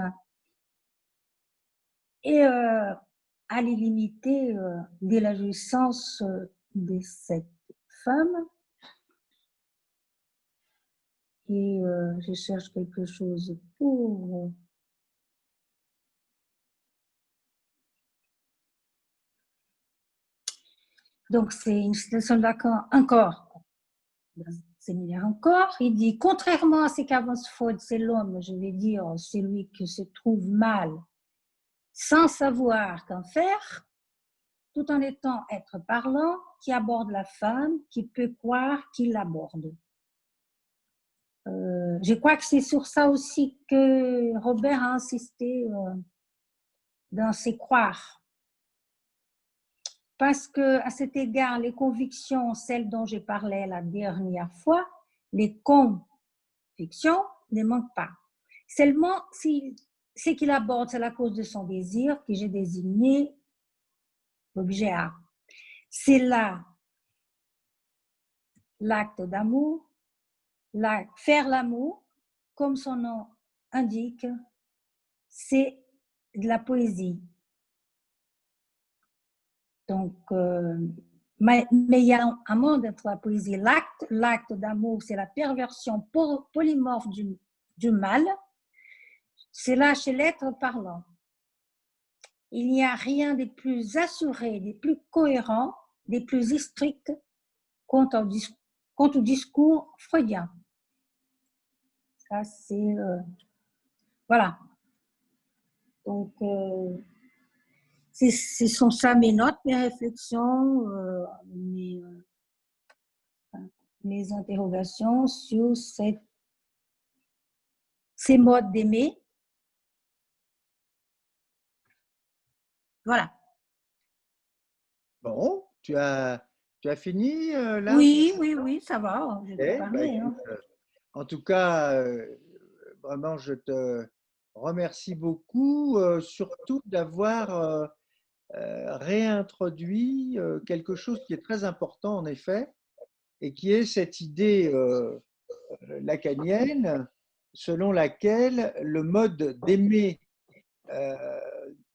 et à l'illimité de la jouissance de cette femme. Et je cherche quelque chose pour... Donc, c'est une citation de Lacan encore. Séminaire encore, il dit, contrairement à ce qu'avance Freud, c'est l'homme, je vais dire, celui qui se trouve mal, sans savoir qu'en faire, tout en étant être parlant, qui aborde la femme, qui peut croire qu'il l'aborde. Je crois que c'est sur ça aussi que Robert a insisté dans ses croires. Parce qu'à cet égard, les convictions, celles dont j'ai parlé la dernière fois, les convictions ne manquent pas. Seulement, ce qu'il aborde, c'est la cause de son désir que j'ai désigné l'objet A. C'est là l'acte d'amour, faire l'amour, comme son nom indique, c'est de la poésie. Donc, mais il y a un monde entre la poésie. L'acte d'amour, c'est la perversion polymorphe du mal. C'est là chez l'être parlant. Il n'y a rien de plus assuré, de plus cohérent, de plus strict quant au discours freudien. Ça, c'est... voilà. Donc, ce sont ça mes notes, mes réflexions, mes interrogations sur ces modes d'aimer. Voilà. Bon, tu as fini là? Oui, ça va. Je peux parler, écoute, en tout cas, vraiment, je te remercie beaucoup, surtout d'avoir réintroduit quelque chose qui est très important en effet, et qui est cette idée lacanienne selon laquelle le mode d'aimer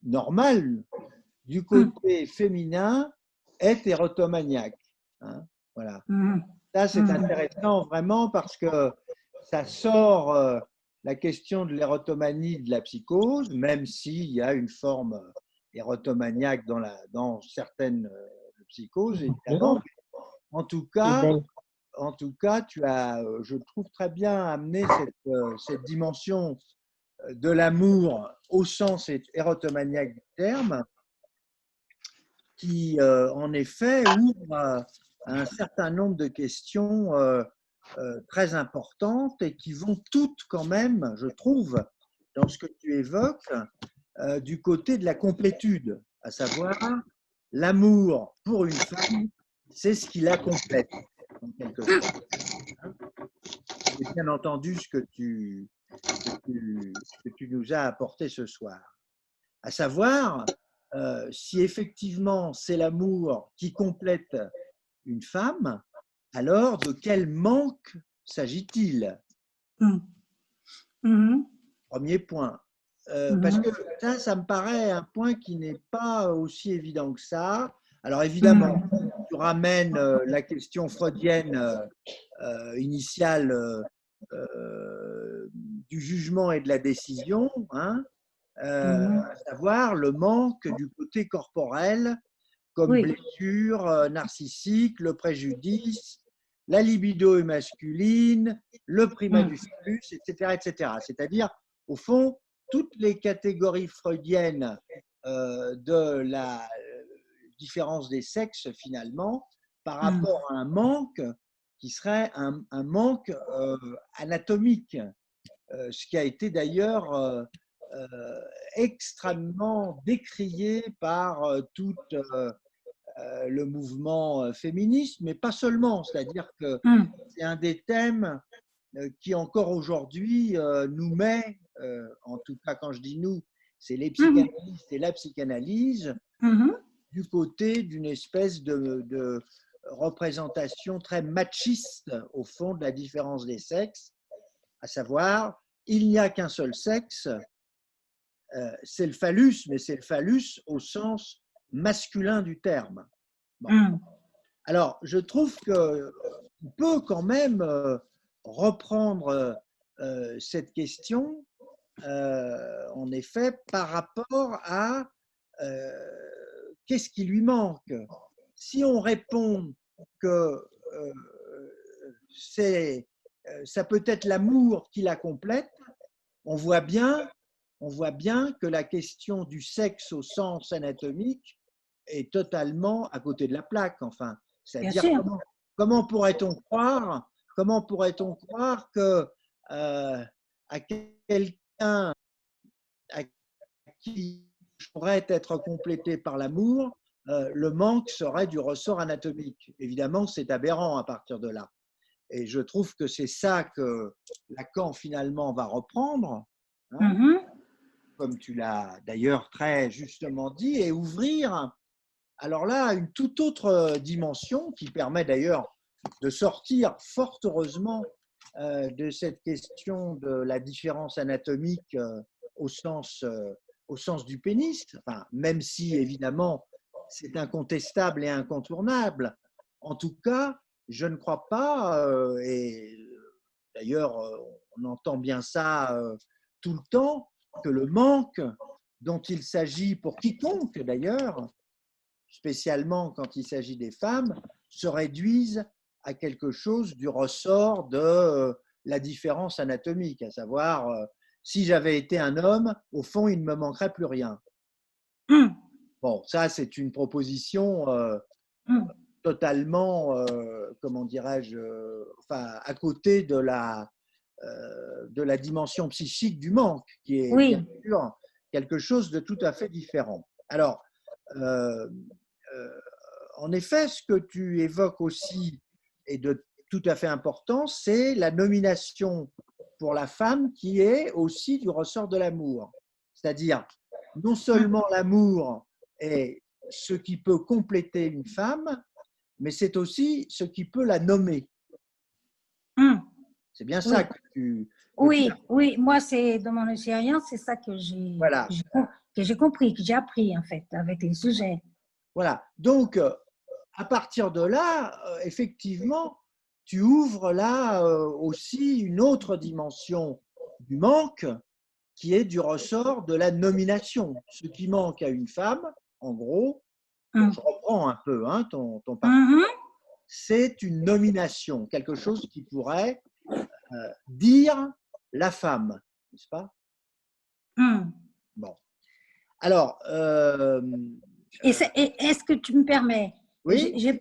normal du côté féminin est érotomaniaque. Hein, voilà. Ça, c'est intéressant vraiment parce que ça sort la question de l'érotomanie de la psychose, même s'il y a une forme érotomaniaque dans certaines psychoses, évidemment. En tout cas, tu as, je trouve, très bien amené cette dimension de l'amour au sens érotomaniaque du terme, qui, en effet, ouvre un certain nombre de questions très importantes et qui vont toutes quand même, je trouve, dans ce que tu évoques, du côté de la complétude, à savoir l'amour pour une femme, c'est ce qui la complète, en quelque sorte. C'est bien entendu ce que tu nous as apporté ce soir. À savoir, si effectivement c'est l'amour qui complète une femme, alors de quel manque s'agit-il? Premier point. Parce que ça me paraît un point qui n'est pas aussi évident que ça. Alors évidemment, tu ramènes la question freudienne initiale du jugement et de la décision, hein, à savoir le manque du côté corporel comme blessure narcissique, le préjudice, la libido est masculine, le primat du phallus, etc., etc. C'est-à-dire, au fond, toutes les catégories freudiennes de la différence des sexes, finalement, par rapport à un manque qui serait un manque anatomique, ce qui a été d'ailleurs extrêmement décrié par tout le mouvement féministe, mais pas seulement. C'est-à-dire que c'est un des thèmes qui encore aujourd'hui nous met, en tout cas quand je dis nous, c'est les psychanalystes et la psychanalyse, du côté d'une espèce de représentation très machiste au fond de la différence des sexes, à savoir, il n'y a qu'un seul sexe, c'est le phallus, mais c'est le phallus au sens masculin du terme. Bon. Alors, je trouve qu'on peut quand même reprendre cette question, en effet, par rapport à qu'est-ce qui lui manque. Si on répond que ça peut être l'amour qui la complète, on voit bien que la question du sexe au sens anatomique est totalement à côté de la plaque. Enfin, c'est-à-dire comment pourrait-on croire que à quelqu'un à qui pourrait être complété par l'amour, le manque serait du ressort anatomique. Évidemment, c'est aberrant à partir de là. Et je trouve que c'est ça que Lacan finalement va reprendre, hein, comme tu l'as d'ailleurs très justement dit, et ouvrir, alors là, une toute autre dimension qui permet d'ailleurs de sortir fort heureusement de cette question de la différence anatomique au sens du pénis, enfin, même si évidemment c'est incontestable et incontournable. En tout cas, je ne crois pas, et d'ailleurs on entend bien ça tout le temps, que le manque dont il s'agit pour quiconque d'ailleurs, spécialement quand il s'agit des femmes, se réduise à quelque chose du ressort de la différence anatomique, à savoir, si j'avais été un homme, au fond, il ne me manquerait plus rien. Bon, ça, c'est une proposition totalement, comment dirais-je, enfin, à côté de la dimension psychique du manque, qui est bien sûr quelque chose de tout à fait différent. Alors, en effet, ce que tu évoques aussi est de tout à fait important, c'est la nomination pour la femme qui est aussi du ressort de l'amour. C'est-à-dire, non seulement l'amour est ce qui peut compléter une femme, mais c'est aussi ce qui peut la nommer. C'est bien ça que tu… Oui, moi, c'est dans mon expérience, c'est ça que j'ai compris, que j'ai appris en fait avec les sujets. Voilà, donc à partir de là, effectivement, tu ouvres là aussi une autre dimension du manque qui est du ressort de la nomination. Ce qui manque à une femme, en gros, je reprends un peu ton parcours, c'est une nomination, quelque chose qui pourrait dire la femme, n'est-ce pas? Bon. Alors… est-ce que tu me permets? Oui. Je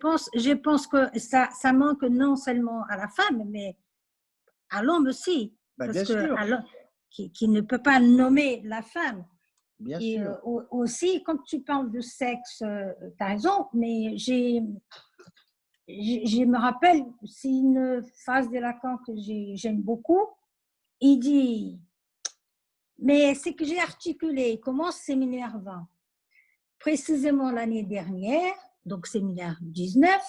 pense que ça manque non seulement à la femme, mais à l'homme aussi. Bien parce sûr. Qui ne peut pas nommer la femme. Bien et sûr. Aussi, quand tu parles de sexe, tu as raison, mais je me rappelle, c'est une phrase de Lacan que j'aime beaucoup. Il dit, mais c'est que j'ai articulé, comment c'est m'énervant. Précisément l'année dernière, donc séminaire 19,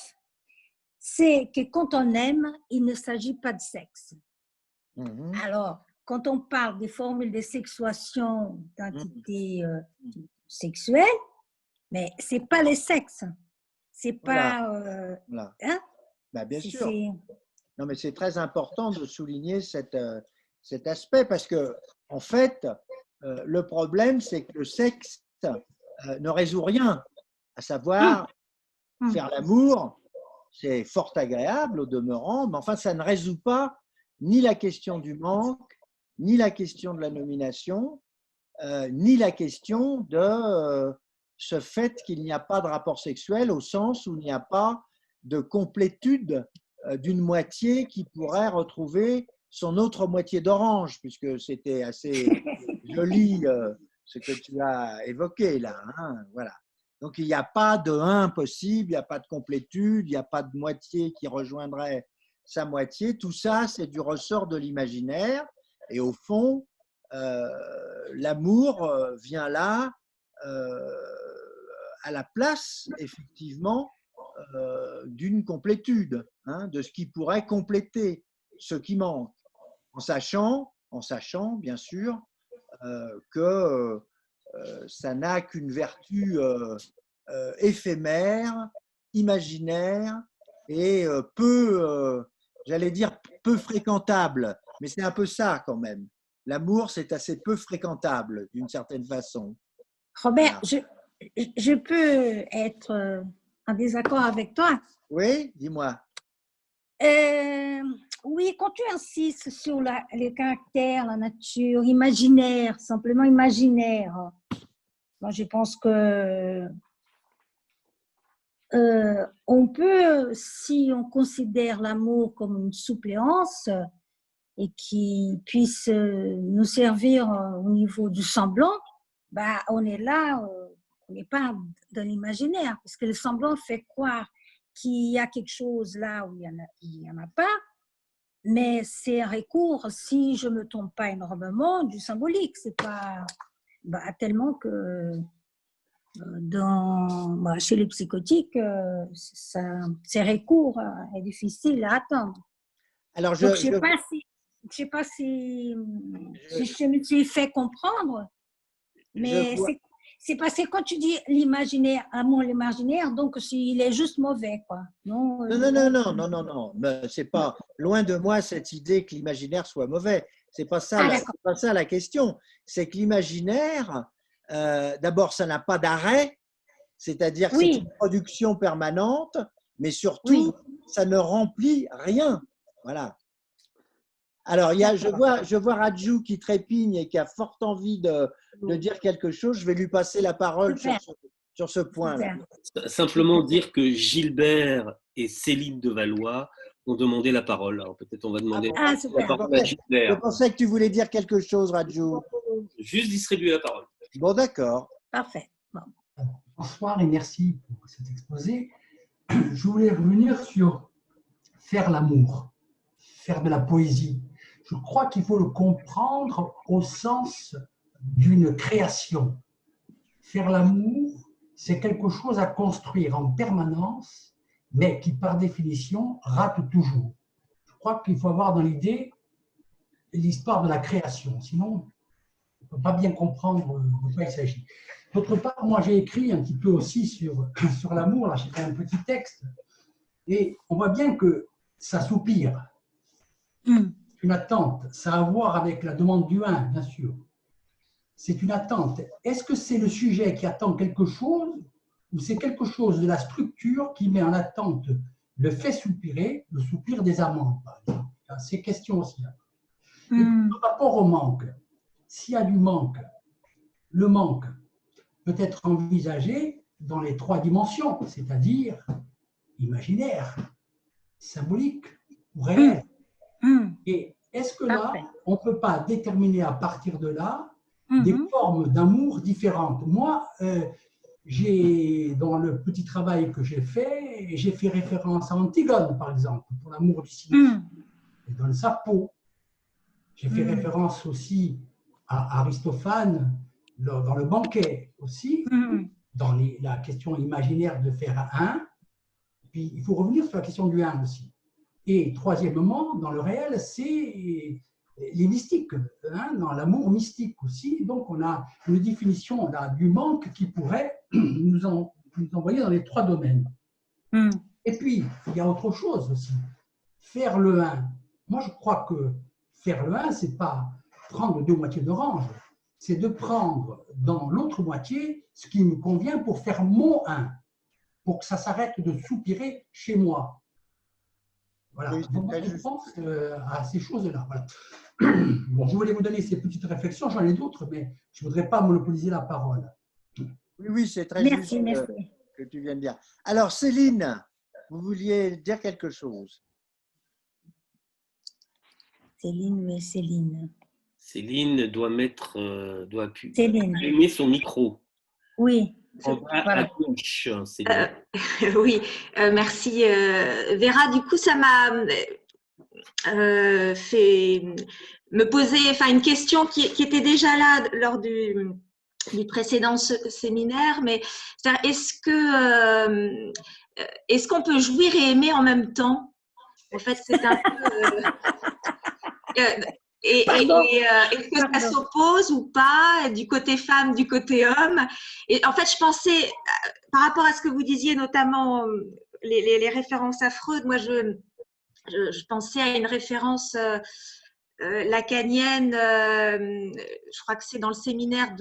c'est que quand on aime, il ne s'agit pas de sexe. Alors, quand on parle des formules de sexuation d'identité sexuelle, mais c'est pas les sexes, c'est pas… Voilà. Hein? Bien sûr. Non, mais c'est très important de souligner cet aspect parce que, en fait, le problème, c'est que le sexe ne résout rien. À savoir, faire l'amour, c'est fort agréable au demeurant, mais enfin, ça ne résout pas ni la question du manque, ni la question de la nomination, ni la question de ce fait qu'il n'y a pas de rapport sexuel au sens où il n'y a pas de complétude d'une moitié qui pourrait retrouver son autre moitié d'orange, puisque c'était assez joli ce que tu as évoqué là. Voilà. Donc il n'y a pas de un possible, il n'y a pas de complétude, il n'y a pas de moitié qui rejoindrait sa moitié. Tout ça, c'est du ressort de l'imaginaire. Et au fond, l'amour vient là à la place, effectivement, d'une complétude, de ce qui pourrait compléter ce qui manque, en sachant bien sûr, que ça n'a qu'une vertu éphémère, imaginaire et j'allais dire, peu fréquentable. Mais c'est un peu ça quand même. L'amour, c'est assez peu fréquentable d'une certaine façon. Robert, voilà. Je peux être en désaccord avec toi. Oui, dis-moi. Oui, quand tu insistes sur les caractères, la nature, imaginaire, simplement imaginaire, moi je pense que on peut, si on considère l'amour comme une suppléance et qui puisse nous servir au niveau du semblant, on est là, on n'est pas dans l'imaginaire, parce que le semblant fait croire qu'il y a quelque chose là où il n'y en a pas, mais c'est un recours, si je ne me trompe pas énormément, du symbolique. C'est pas tellement que chez les psychotiques, ces recours est difficile à attendre. Alors, Donc, je ne sais pas si je me suis fait comprendre, mais c'est parce que quand tu dis l'imaginaire, amour l'imaginaire, donc il est juste mauvais, quoi. Non, non. C'est pas loin de moi cette idée que l'imaginaire soit mauvais. C'est pas ça, c'est pas ça la question. C'est que l'imaginaire, d'abord, ça n'a pas d'arrêt, c'est-à-dire que c'est une production permanente, mais surtout, ça ne remplit rien. Voilà. Alors, je vois Raju qui trépigne et qui a fort envie de dire quelque chose. Je vais lui passer la parole sur ce point-là. Simplement dire que Gilbert et Céline de Valois ont demandé la parole. Alors peut-être on va demander la parole à Gilbert. Je pensais que tu voulais dire quelque chose, Raju. Juste distribuer la parole. Bon, d'accord. Parfait. Bon. Bonsoir et merci pour cet exposé. Je voulais revenir sur faire l'amour, faire de la poésie. Je crois qu'il faut le comprendre au sens d'une création. Faire l'amour, c'est quelque chose à construire en permanence, mais qui par définition rate toujours. Je crois qu'il faut avoir dans l'idée l'histoire de la création, sinon on ne peut pas bien comprendre de quoi il s'agit. D'autre part, moi j'ai écrit un petit peu aussi sur l'amour, là j'ai fait un petit texte, et on voit bien que ça soupire. Une attente, ça a à voir avec la demande du 1, bien sûr. C'est une attente. Est-ce que c'est le sujet qui attend quelque chose ou c'est quelque chose de la structure qui met en attente le fait soupirer, le soupir des amants, par exemple? Il y a ces questions aussi. Et par rapport au manque, s'il y a du manque, le manque peut être envisagé dans les 3 dimensions, c'est-à-dire imaginaire, symbolique ou réel. Et est-ce que là, on ne peut pas déterminer à partir de là des formes d'amour différentes? Moi, dans le petit travail que j'ai fait référence à Antigone, par exemple, pour l'amour du cynisme, et dans le Sappho. J'ai fait référence aussi à Aristophane dans le banquet, aussi, dans la question imaginaire de faire un. Puis il faut revenir sur la question du un aussi. Et troisièmement, dans le réel, c'est les mystiques, dans l'amour mystique aussi. Donc, on a une définition du manque qui pourrait nous envoyer dans les 3 domaines. Et puis, il y a autre chose aussi. Faire le 1. Moi, je crois que faire le 1, ce n'est pas prendre 2 moitiés d'orange. C'est de prendre dans l'autre moitié ce qui me convient pour faire mon 1, pour que ça s'arrête de soupirer chez moi. Voilà, oui, je pense à ces choses-là. Voilà. Bon, je voulais vous donner ces petites réflexions, j'en ai d'autres, mais je ne voudrais pas monopoliser la parole. Oui, c'est très juste que tu viens de dire. Alors, Céline, vous vouliez dire quelque chose? Céline. Céline doit allumer son micro. Oui. À gauche, Céline. Oui, merci Vera. Du coup, ça m'a fait me poser une question qui était déjà là lors du précédent séminaire, mais est-ce qu'on peut jouir et aimer en même temps? En fait, c'est un peu… est-ce que ça s'oppose ou pas, du côté femme, du côté homme? Et en fait, je pensais, par rapport à ce que vous disiez, notamment les références à Freud, moi, je pensais à une référence lacanienne, je crois que c'est dans le séminaire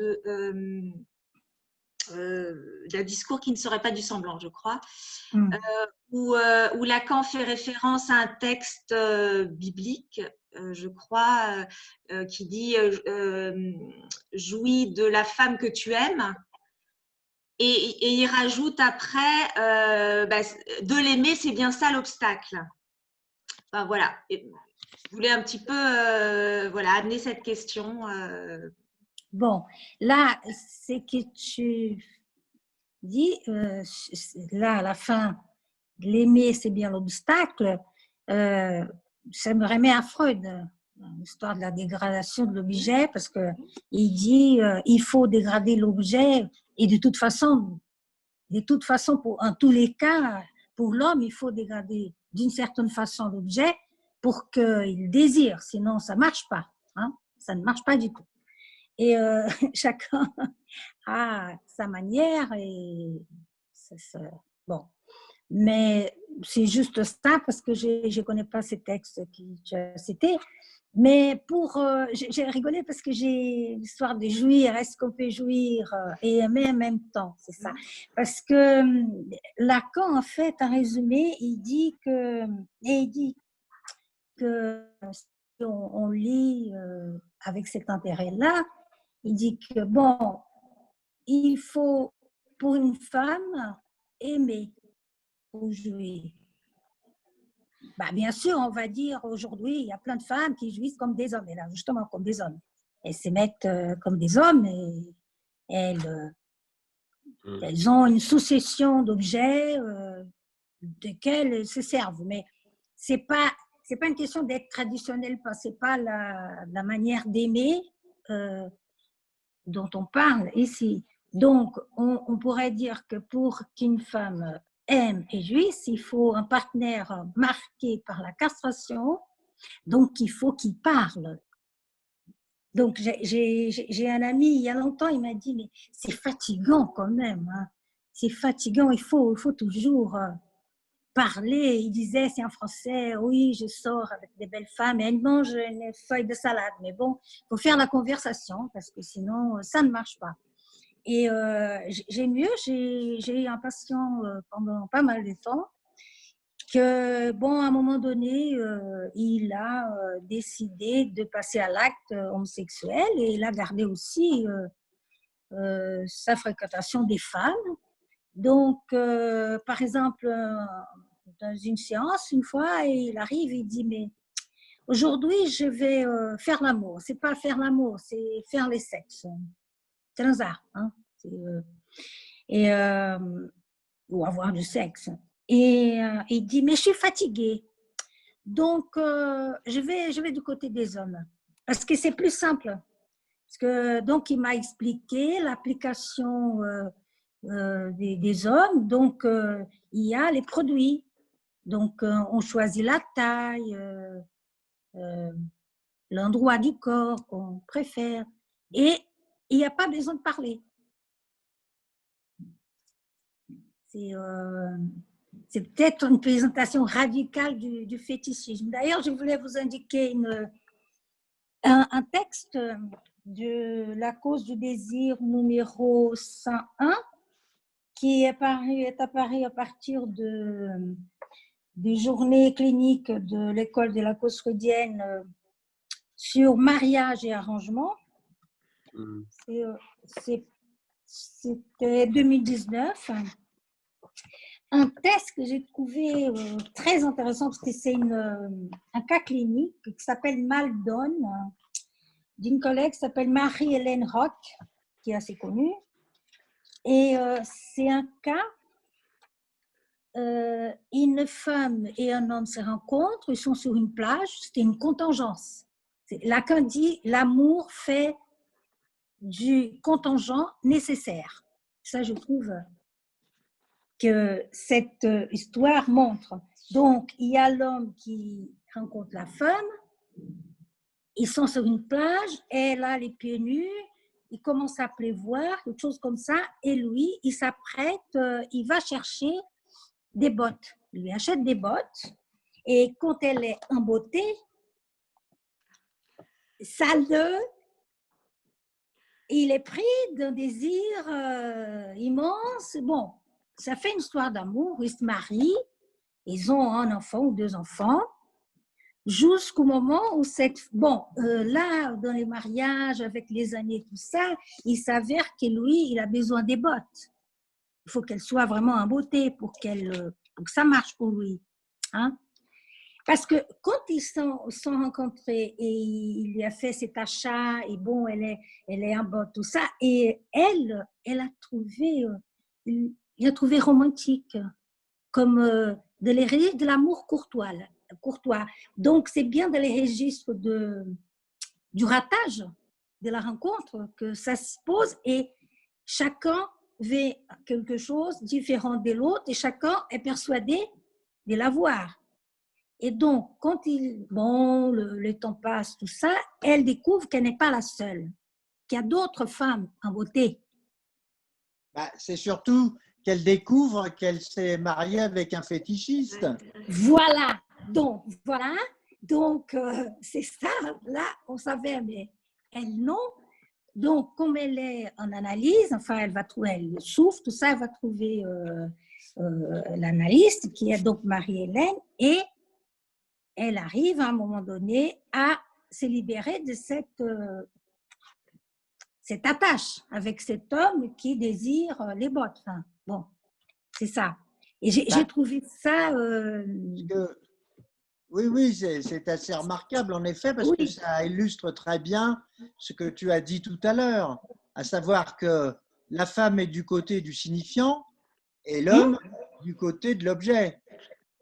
d'un discours qui ne serait pas du semblant, je crois, où Lacan fait référence à un texte biblique, je crois, qui dit « jouis de la femme que tu aimes ». Et il rajoute après de l'aimer, c'est bien ça l'obstacle. Enfin, voilà. Et je voulais un petit peu amener cette question. Bon, là, ce que tu dis, là, à la fin, l'aimer, c'est bien l'obstacle, ça me remet à Freud, l'histoire de la dégradation de l'objet, parce qu'il dit il faut dégrader l'objet, et de toute façon, en tous les cas, pour l'homme, il faut dégrader d'une certaine façon l'objet, pour qu'il désire, sinon ça ne marche pas. Hein, ça ne marche pas du tout. Et chacun a sa manière et bon. Mais c'est juste ça parce que je ne connais pas ces textes que tu as cités. Mais j'ai rigolé parce que j'ai l'histoire de jouir. Est-ce qu'on peut jouir et aimer en même temps? C'est ça. Parce que Lacan, en fait, en résumé, il dit que si on lit avec cet intérêt-là, il dit que bon, il faut pour une femme aimer pour jouir. Bah, bien sûr, on va dire aujourd'hui, il y a plein de femmes qui jouissent comme des hommes, et là, justement comme des hommes. Elles se mettent comme des hommes et elles ont une succession d'objets desquels elles se servent. Mais ce n'est pas une question d'être traditionnel, ce n'est pas la manière d'aimer dont on parle ici. Donc, on pourrait dire que pour qu'une femme aime et jouisse, il faut un partenaire marqué par la castration, donc il faut qu'il parle. Donc, j'ai un ami, il y a longtemps, il m'a dit, mais c'est fatigant quand même, hein. C'est fatigant, il faut toujours parler. Il disait, c'est en français, oui, je sors avec des belles femmes et elles mangent une feuille de salade. Mais bon, il faut faire la conversation parce que sinon, ça ne marche pas. Et j'ai eu un patient pendant pas mal de temps que, bon, à un moment donné, il a décidé de passer à l'acte homosexuel et il a gardé aussi sa fréquentation des femmes. Donc, par exemple, dans une séance, une fois, il arrive, il dit, mais aujourd'hui, je vais faire l'amour. C'est pas faire l'amour, c'est faire les sexes. Transar, hein? Ou avoir du sexe. Et il dit, mais je suis fatiguée. Donc, je vais du côté des hommes. Parce que c'est plus simple. Parce que, donc, il m'a expliqué l'application des hommes. Donc, il y a les produits. Donc, on choisit la taille, l'endroit du corps qu'on préfère. Et il n'y a pas besoin de parler. C'est peut-être une présentation radicale du fétichisme. D'ailleurs, je voulais vous indiquer un texte de La cause du désir numéro 101 qui est apparu à partir des journées cliniques de l'école de la cause freudienne sur mariage et arrangement. C'était 2019. Un test que j'ai trouvé très intéressant parce que c'est un cas clinique qui s'appelle Maldon, d'une collègue qui s'appelle Marie-Hélène Roch, qui est assez connue. Et c'est un cas, une femme et un homme se rencontrent, ils sont sur une plage, c'était une contingence. Lacan dit l'amour fait du contingent nécessaire. Ça, je trouve que cette histoire montre. Donc, il y a l'homme qui rencontre la femme, ils sont sur une plage, elle a les pieds nus, il commence à pleuvoir, quelque chose comme ça, et lui, il s'apprête, il va chercher des bottes. Il lui achète des bottes, et quand elle est embottée, il est pris d'un désir immense. Bon, ça fait une histoire d'amour, ils se marient, ils ont un enfant ou deux enfants, jusqu'au moment où là, dans les mariages, avec les années, tout ça, il s'avère que lui, il a besoin des bottes. Il faut qu'elles soient vraiment en beauté pour que ça marche pour lui. Hein? Parce que quand ils sont rencontrés et il lui a fait cet achat, et bon, elle est en botte, tout ça, et elle a trouvé, il a trouvé romantique, comme de les registres de l'amour courtois. Donc, c'est bien dans les registres du ratage de la rencontre que ça se pose et chacun veut quelque chose différent de l'autre et chacun est persuadé de l'avoir. Et donc, quand le temps passe, tout ça, elle découvre qu'elle n'est pas la seule, qu'il y a d'autres femmes en beauté. Bah, c'est surtout qu'elle découvre qu'elle s'est mariée avec un fétichiste. Voilà. Donc, c'est ça. Là, on savait, mais elle, non. Donc, comme elle est en analyse, enfin, elle souffre, tout ça, elle va trouver l'analyste, qui est donc Marie-Hélène, et elle arrive à un moment donné à se libérer de cette attache avec cet homme qui désire les bottes. Enfin, bon, c'est ça. Et j'ai trouvé ça… Oui, c'est assez remarquable en effet, parce que ça illustre très bien ce que tu as dit tout à l'heure, à savoir que la femme est du côté du signifiant et l'homme du côté de l'objet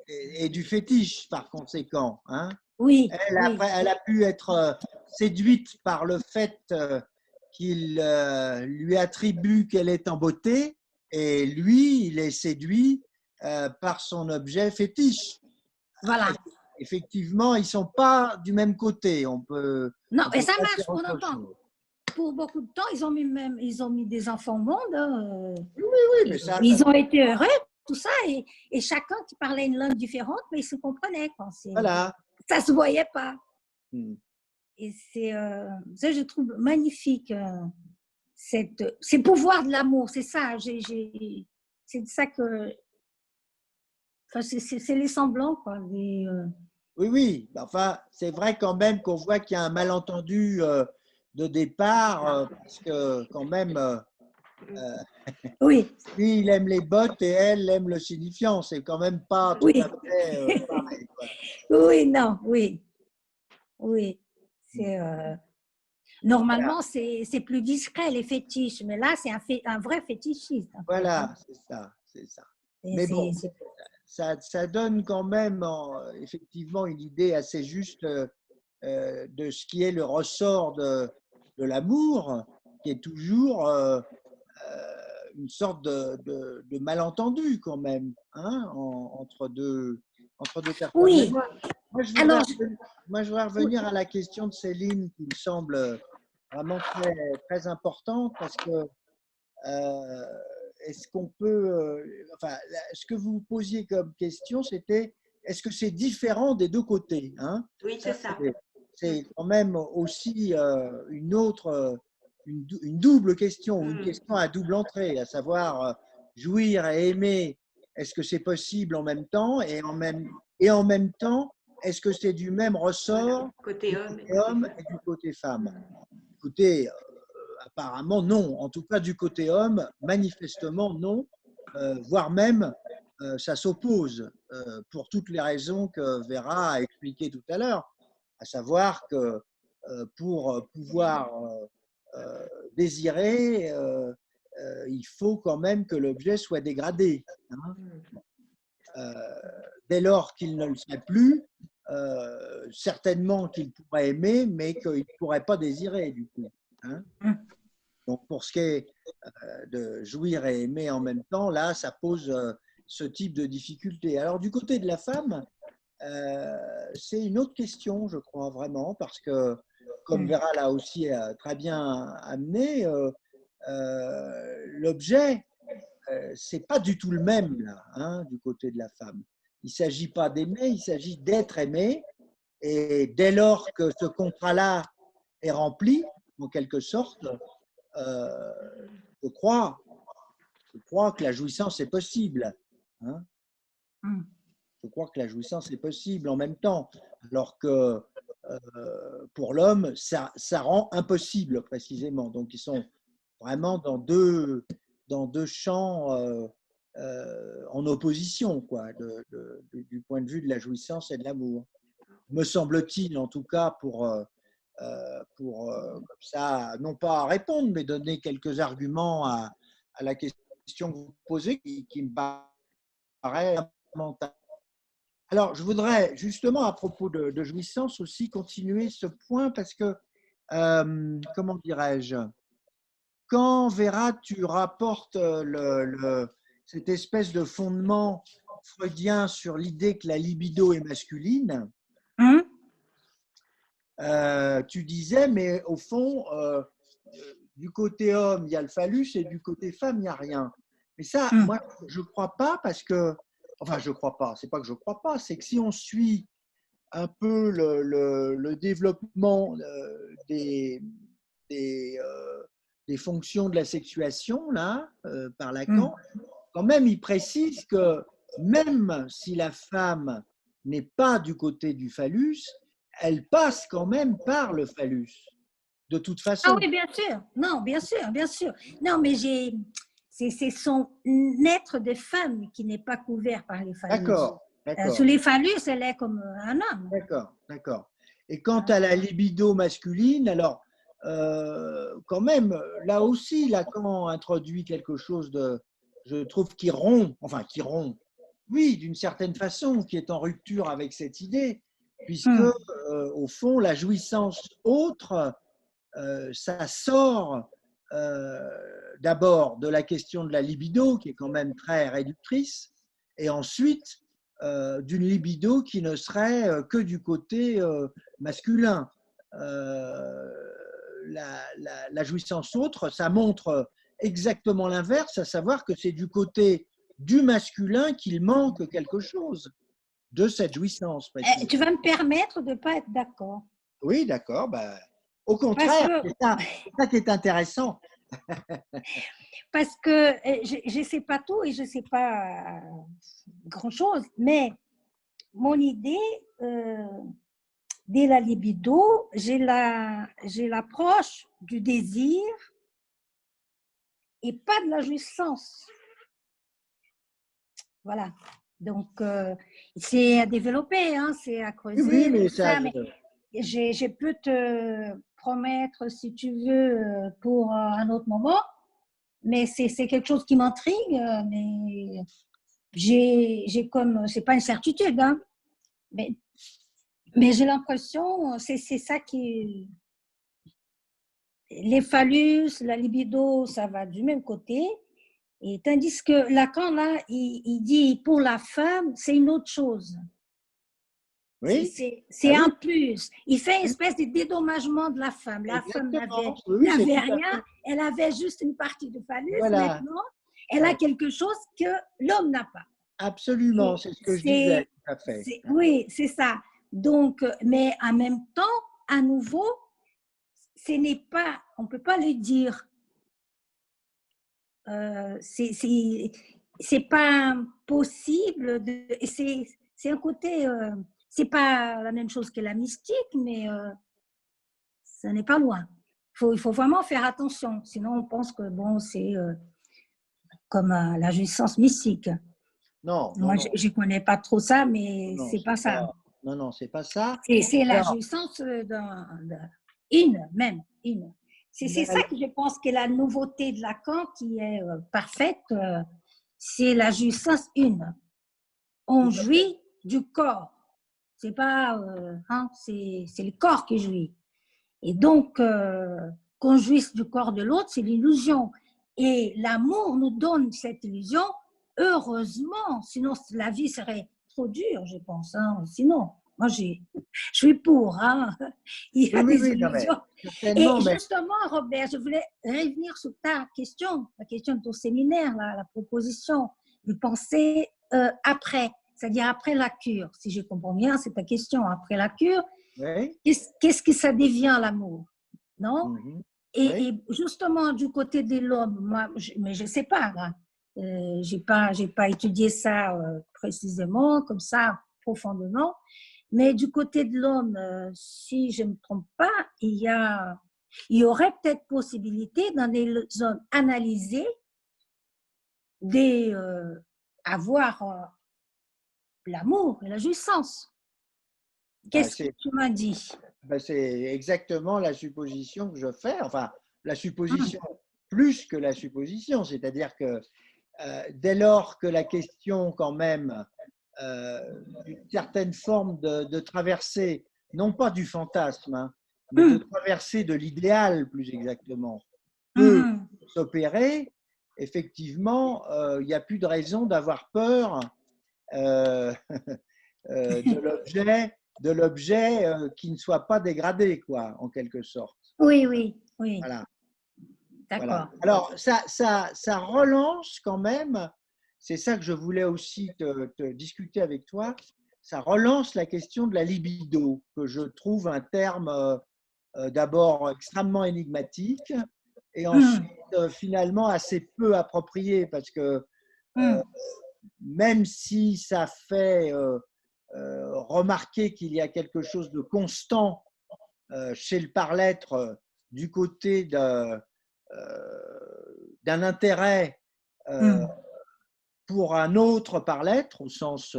et du fétiche par conséquent. Hein. Elle a pu être séduite par le fait qu'il lui attribue qu'elle est en beauté, et lui, il est séduit par son objet fétiche. Voilà. Effectivement, ils ne sont pas du même côté. Non, et ça marche pour longtemps. Pour beaucoup de temps, ils ont mis des enfants au monde. Oui, mais ça, ils ont été heureux, tout ça, et chacun qui parlait une langue différente, mais ils se comprenaient. Voilà. Ça ne se voyait pas. Et ça, je trouve magnifique, ces pouvoirs de l'amour, c'est ça. C'est ça que… Enfin, c'est les semblants, quoi. Oui. Enfin, c'est vrai quand même qu'on voit qu'il y a un malentendu de départ, parce que quand même, lui, il aime les bottes et elle aime le signifiant. C'est quand même pas tout à fait pareil. Quoi. Oui. Normalement, c'est plus discret, les fétiches, mais là, c'est un vrai fétichiste. Voilà, c'est ça. Mais bon, ça donne quand même effectivement une idée assez juste de ce qui est le ressort de l'amour, qui est toujours une sorte de malentendu quand même, hein, entre deux personnes. Oui. Moi, je voudrais revenir à la question de Céline, qui me semble vraiment très, très importante, parce que est-ce qu'on peut… enfin, ce que vous posiez comme question, c'était est-ce que c'est différent des deux côtés, hein? Oui, c'est ça. C'est quand même aussi une double question, une question à double entrée, à savoir jouir et aimer, est-ce que c'est possible en même temps, et en même temps, est-ce que c'est du même ressort Côté homme et du côté femme? Écoutez, apparemment non, en tout cas du côté homme, manifestement non, voire même ça s'oppose pour toutes les raisons que Vera a expliquées tout à l'heure, à savoir que pour pouvoir désirer, il faut quand même que l'objet soit dégradé. Hein. Dès lors qu'il ne le serait plus, certainement qu'il pourrait aimer, mais qu'il ne pourrait pas désirer du coup. Hein. Donc pour ce qui est de jouir et aimer en même temps, là, ça pose ce type de difficulté. Alors du côté de la femme, c'est une autre question, je crois vraiment, parce que, comme Vera l'a aussi très bien amené, l'objet, c'est pas du tout le même là, hein, du côté de la femme. Il ne s'agit pas d'aimer, il s'agit d'être aimé. Et dès lors que ce contrat-là est rempli, en quelque sorte, je crois que la jouissance est possible. Hein. Je crois que la jouissance est possible en même temps, alors que pour l'homme, ça rend impossible précisément. Donc, ils sont vraiment dans deux champs en opposition, quoi, du point de vue de la jouissance et de l'amour. Me semble-t-il, en tout cas, pour comme ça, non pas répondre, mais donner quelques arguments à la question que vous posez, qui me paraît fondamentale. Alors, je voudrais justement, à propos de jouissance aussi, continuer ce point, parce que, comment dirais-je, quand Vera, tu rapportes cette espèce de fondement freudien sur l'idée que la libido est masculine, tu disais, mais au fond, du côté homme, il y a le phallus et du côté femme, il n'y a rien. Mais ça, moi, je ne crois pas parce que, enfin, je ne crois pas, c'est pas que je ne crois pas, c'est que si on suit un peu le développement des fonctions de la sexuation, là, par Lacan, quand même, il précise que même si la femme n'est pas du côté du phallus, elle passe quand même par le phallus, de toute façon. Ah oui, bien sûr. Non, bien sûr, bien sûr. Non, mais c'est son être de femme qui n'est pas couvert par les phallus. D'accord, d'accord. Sous les phallus, elle est comme un homme. D'accord, d'accord. Et quant à la libido masculine, alors, quand même, là aussi, Lacan introduit quelque chose de, je trouve, qui rompt, oui, d'une certaine façon, qui est en rupture avec cette idée, puisque, au fond, la jouissance autre, ça sort d'abord de la question de la libido, qui est quand même très réductrice, et ensuite d'une libido qui ne serait que du côté masculin. La jouissance autre, ça montre exactement l'inverse, à savoir que c'est du côté du masculin qu'il manque quelque chose de cette jouissance. Tu vas me permettre de ne pas être d'accord. Oui, d'accord. Ben, au contraire, c'est ça qui est intéressant. Parce que je ne sais pas tout et je ne sais pas grand-chose, mais mon idée de la libido, j'ai l'approche du désir et pas de la jouissance. Voilà. Donc, c'est à développer, hein, c'est à creuser. Oui, mais ça, mais je peux te promettre, si tu veux, pour un autre moment, mais c'est quelque chose qui m'intrigue, mais j'ai comme, c'est pas une certitude, hein, mais j'ai l'impression, c'est ça qui, les phallus, la libido, ça va du même côté, et tandis que Lacan, là, il dit pour la femme, c'est une autre chose. Oui. C'est un plus. Il fait une espèce de dédommagement de la femme. La femme n'avait rien, elle avait juste une partie de phallus. Voilà. Maintenant, elle a quelque chose que l'homme n'a pas. Absolument, c'est ce que je disais. Tout à fait. Oui, c'est ça. Donc, mais en même temps, à nouveau, ce n'est pas, on ne peut pas le dire. C'est pas possible. C'est un côté. C'est pas la même chose que la mystique, mais ça n'est pas loin. Il faut vraiment faire attention, sinon on pense que bon, c'est comme la jouissance mystique. Non. Moi, je ne connais pas trop ça, mais c'est pas ça. Non, c'est pas ça. C'est la jouissance une. C'est ça que je pense que la nouveauté de Lacan qui est parfaite, c'est la jouissance une. On jouit du corps. C'est pas, c'est le corps qui jouit. Et donc, qu'on jouisse du corps de l'autre, c'est l'illusion. Et l'amour nous donne cette illusion, heureusement, sinon la vie serait trop dure, je pense. Hein. Sinon, moi, je suis pour. Hein. Il y a des illusions. Et justement, Robert, je voulais revenir sur ta question, la question de ton séminaire, la proposition de penser après. C'est-à-dire après la cure, si je comprends bien, c'est ta question, après la cure, oui. Qu'est-ce que ça devient l'amour, non? Et justement, du côté de l'homme, moi, mais je ne sais pas, j'ai pas étudié ça précisément, comme ça, profondément, mais du côté de l'homme, si je ne me trompe pas, il y aurait peut-être possibilité dans des zones analysées d'avoir l'amour et la jouissance. Qu'est-ce que tu m'as dit? C'est exactement la supposition que je fais, enfin, la supposition plus que la supposition, c'est-à-dire que dès lors que la question, quand même, d'une certaine forme de traversée, non pas du fantasme, hein, mais de traversée de l'idéal, plus exactement, peut s'opérer, effectivement, il n'y a plus de raison d'avoir peur euh, de l'objet qui ne soit pas dégradé, quoi, en quelque sorte. Oui, oui, oui. Voilà. D'accord. Voilà. Alors, ça relance quand même, c'est ça que je voulais aussi te discuter avec toi, ça relance la question de la libido, que je trouve un terme d'abord extrêmement énigmatique et ensuite finalement assez peu approprié, parce que même si ça fait remarquer qu'il y a quelque chose de constant chez le par-l'être du côté d'un intérêt pour un autre par-l'être, au sens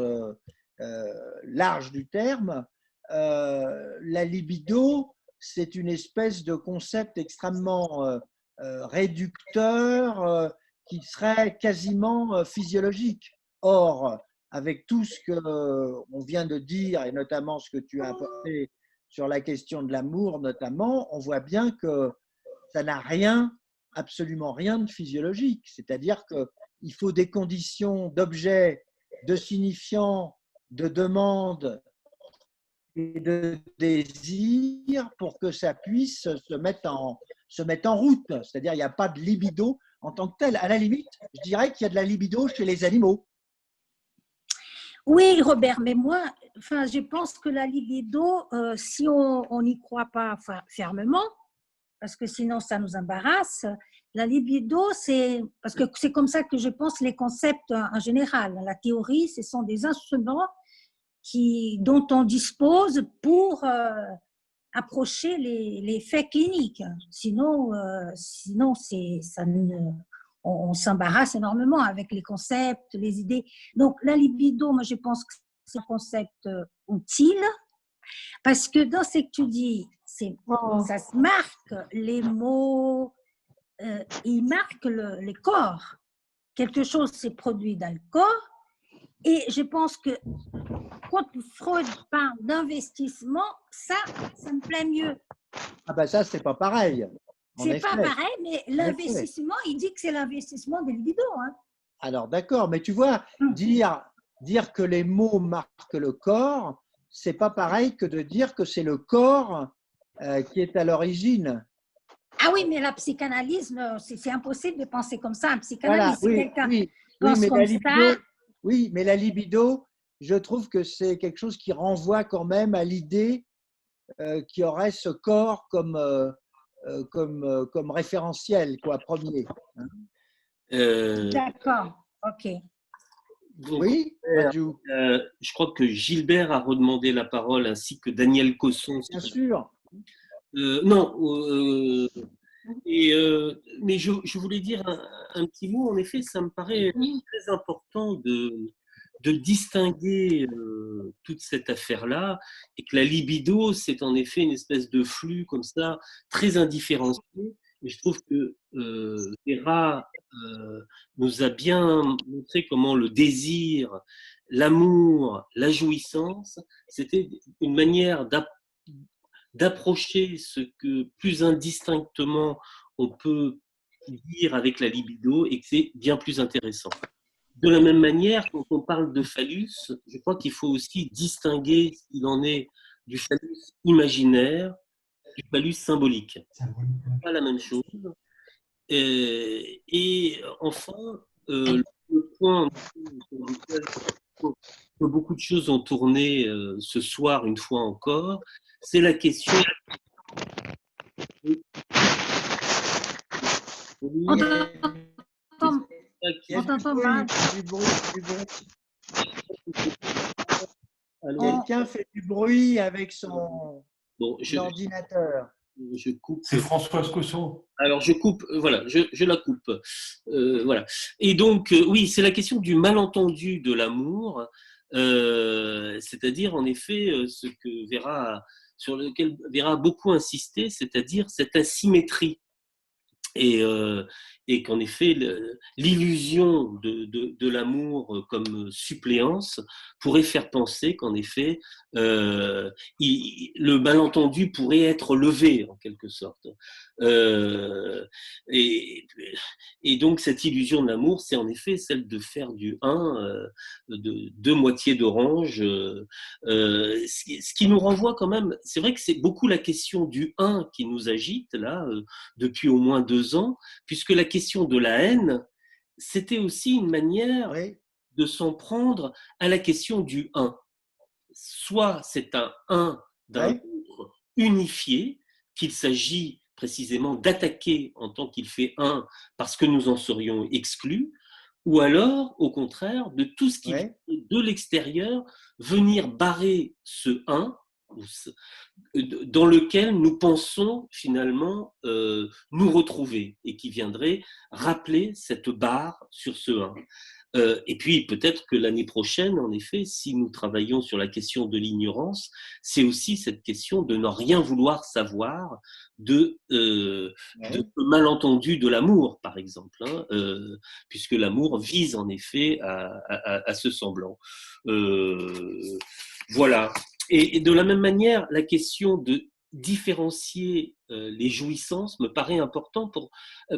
large du terme, la libido, c'est une espèce de concept extrêmement réducteur qui serait quasiment physiologique. Or, avec tout ce qu'on vient de dire, et notamment ce que tu as apporté sur la question de l'amour, notamment, on voit bien que ça n'a rien, absolument rien de physiologique. C'est-à-dire qu'il faut des conditions d'objet, de signifiant, de demande et de désir pour que ça puisse se mettre en route. C'est-à-dire qu'il n'y a pas de libido en tant que tel. À la limite, je dirais qu'il y a de la libido chez les animaux. Oui, Robert, mais moi, enfin, je pense que la libido, si on n'y croit pas fermement, parce que sinon ça nous embarrasse, la libido, c'est parce que c'est comme ça que je pense les concepts en général. La théorie, ce sont des instruments dont on dispose pour approcher les faits cliniques. Sinon, on s'embarrasse énormément avec les concepts, les idées. Donc, la libido, moi, je pense que c'est un concept utile parce que dans ce que tu dis, ça se marque les mots, il marque le corps. Quelque chose s'est produit dans le corps. Et je pense que quand Freud parle d'investissement, ça me plaît mieux. Ah ben ça, c'est pas pareil. C'est pas pareil, mais l'investissement, il dit que c'est l'investissement des libido. Hein. Alors d'accord, mais tu vois, dire que les mots marquent le corps, c'est pas pareil que de dire que c'est le corps qui est à l'origine. Ah oui, mais la psychanalyse, c'est impossible de penser comme ça. Un psychanalyste, voilà, quelqu'un oui, pense mais comme la libido, ça. oui, mais la libido, je trouve que c'est quelque chose qui renvoie quand même à l'idée qu'il y aurait ce corps comme référentiel, quoi, premier. D'accord, ok. Donc, oui, je crois que Gilbert a redemandé la parole, ainsi que Daniel Cosson. Bien sûr. Non, mais je voulais dire un petit mot. En effet, ça me paraît très important de distinguer toute cette affaire-là, et que la libido, c'est en effet une espèce de flux comme ça, très indifférencié. Et je trouve que Vera nous a bien montré comment le désir, l'amour, la jouissance, c'était une manière d'approcher ce que plus indistinctement on peut dire avec la libido, et que c'est bien plus intéressant. De la même manière, quand on parle de phallus, je crois qu'il faut aussi distinguer ce qu'il en est du phallus imaginaire, du phallus symbolique. C'est pas la même chose. Et enfin, le point sur lequel beaucoup de choses ont tourné ce soir une fois encore, c'est la question. On t'entend mal. Quelqu'un fait du bruit avec son ordinateur. Je coupe. C'est Françoise Cosson. Alors je coupe, voilà, je la coupe. Voilà. Et donc, oui, c'est la question du malentendu de l'amour, c'est-à-dire en effet ce que sur lequel Vera a beaucoup insisté, c'est-à-dire cette asymétrie. Et qu'en effet, l'illusion de l'amour comme suppléance pourrait faire penser qu'en effet, le malentendu pourrait être levé en quelque sorte. Et donc, cette illusion de l'amour, c'est en effet celle de faire du un, de deux moitiés d'orange. Ce qui nous renvoie quand même, c'est vrai que c'est beaucoup la question du un qui nous agite, là, depuis au moins 2 ans, puisque la question de la haine, c'était aussi une manière Oui, de s'en prendre à la question du un. Soit c'est un 1 d'un oui, nombre unifié qu'il s'agit précisément d'attaquer en tant qu'il fait 1 parce que nous en serions exclus, ou alors, au contraire, de tout ce qui vient oui, de l'extérieur venir barrer ce 1 dans lequel nous pensons finalement nous retrouver et qui viendrait rappeler cette barre sur ce 1. Et puis peut-être que l'année prochaine, en effet, si nous travaillons sur la question de l'ignorance, c'est aussi cette question de ne rien vouloir savoir de oui. malentendu de l'amour, par exemple, hein, puisque l'amour vise en effet à ce semblant. Voilà. Et de la même manière, la question de différencier les jouissances me paraît important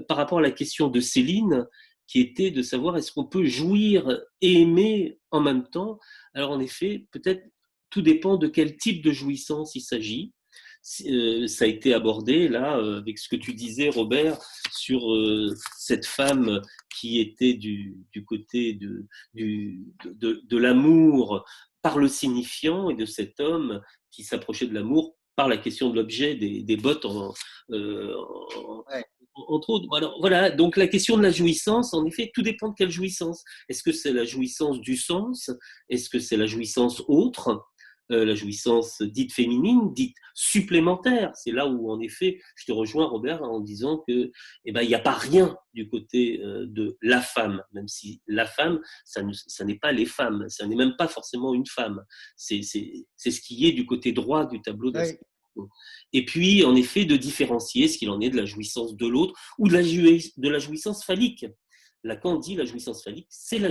par rapport à la question de Céline, qui était de savoir est-ce qu'on peut jouir et aimer en même temps. Alors en effet, peut-être tout dépend de quel type de jouissance il s'agit. Ça a été abordé là avec ce que tu disais, Robert, sur cette femme qui était du côté de l'amour par le signifiant et de cet homme qui s'approchait de l'amour par la question de l'objet des bottes Ouais. entre autres. Voilà, donc la question de la jouissance, en effet, tout dépend de quelle jouissance. Est-ce que c'est la jouissance du sens? Est-ce que c'est la jouissance autre? La jouissance dite féminine, dite supplémentaire. C'est là où, en effet, je te rejoins, Robert, en disant que, eh ben, il n'y a pas rien du côté de la femme, même si la femme, ça n'est pas les femmes, ça n'est même pas forcément une femme. C'est ce qui est du côté droit du tableau de la Oui. séparation. Et puis, en effet, de différencier ce qu'il en est de la jouissance de l'autre ou de la jouissance phallique. Lacan dit la jouissance phallique, c'est la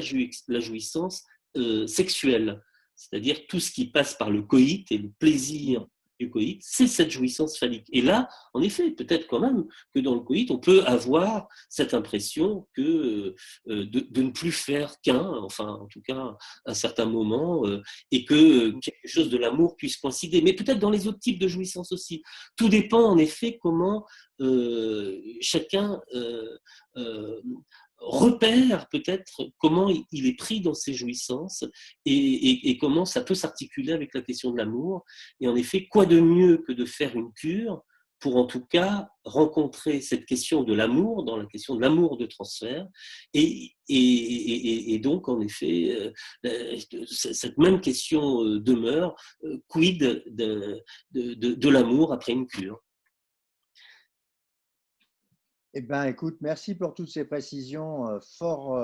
jouissance sexuelle. C'est-à-dire tout ce qui passe par le coït et le plaisir du coït, c'est cette jouissance phallique. Et là, en effet, peut-être quand même que dans le coït, on peut avoir cette impression que de ne plus faire qu'un, enfin en tout cas un certain moment, et que quelque chose de l'amour puisse coïncider. Mais peut-être dans les autres types de jouissance aussi. Tout dépend en effet comment chacun repère peut-être comment il est pris dans ses jouissances et comment ça peut s'articuler avec la question de l'amour. Et en effet, quoi de mieux que de faire une cure pour en tout cas rencontrer cette question de l'amour, dans la question de l'amour de transfert, et donc en effet, cette même question demeure, quid de l'amour après une cure? Eh bien, écoute, merci pour toutes ces précisions fort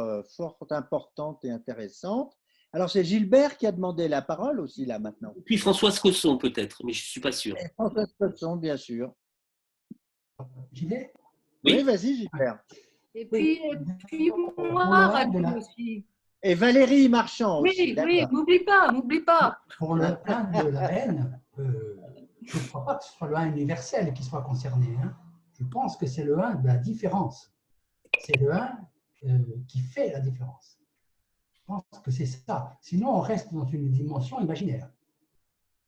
importantes et intéressantes. Alors, c'est Gilbert qui a demandé la parole aussi, là, maintenant. Puis Françoise Cosson peut-être, mais je ne suis pas sûr. Et François Cosson, bien sûr. J'y vais. Oui, Oui. vas-y, Gilbert. Et Oui. puis Pour moi, le de la- aussi. Et Valérie Marchand aussi, Oui, oui, d'accord. n'oublie pas. Pour le 1 de la haine, je ne crois pas que ce soit le 1 universel qui soit concerné, hein. Je pense que c'est le 1 de la différence. C'est le 1 qui fait la différence. Je pense que c'est ça. Sinon, on reste dans une dimension imaginaire.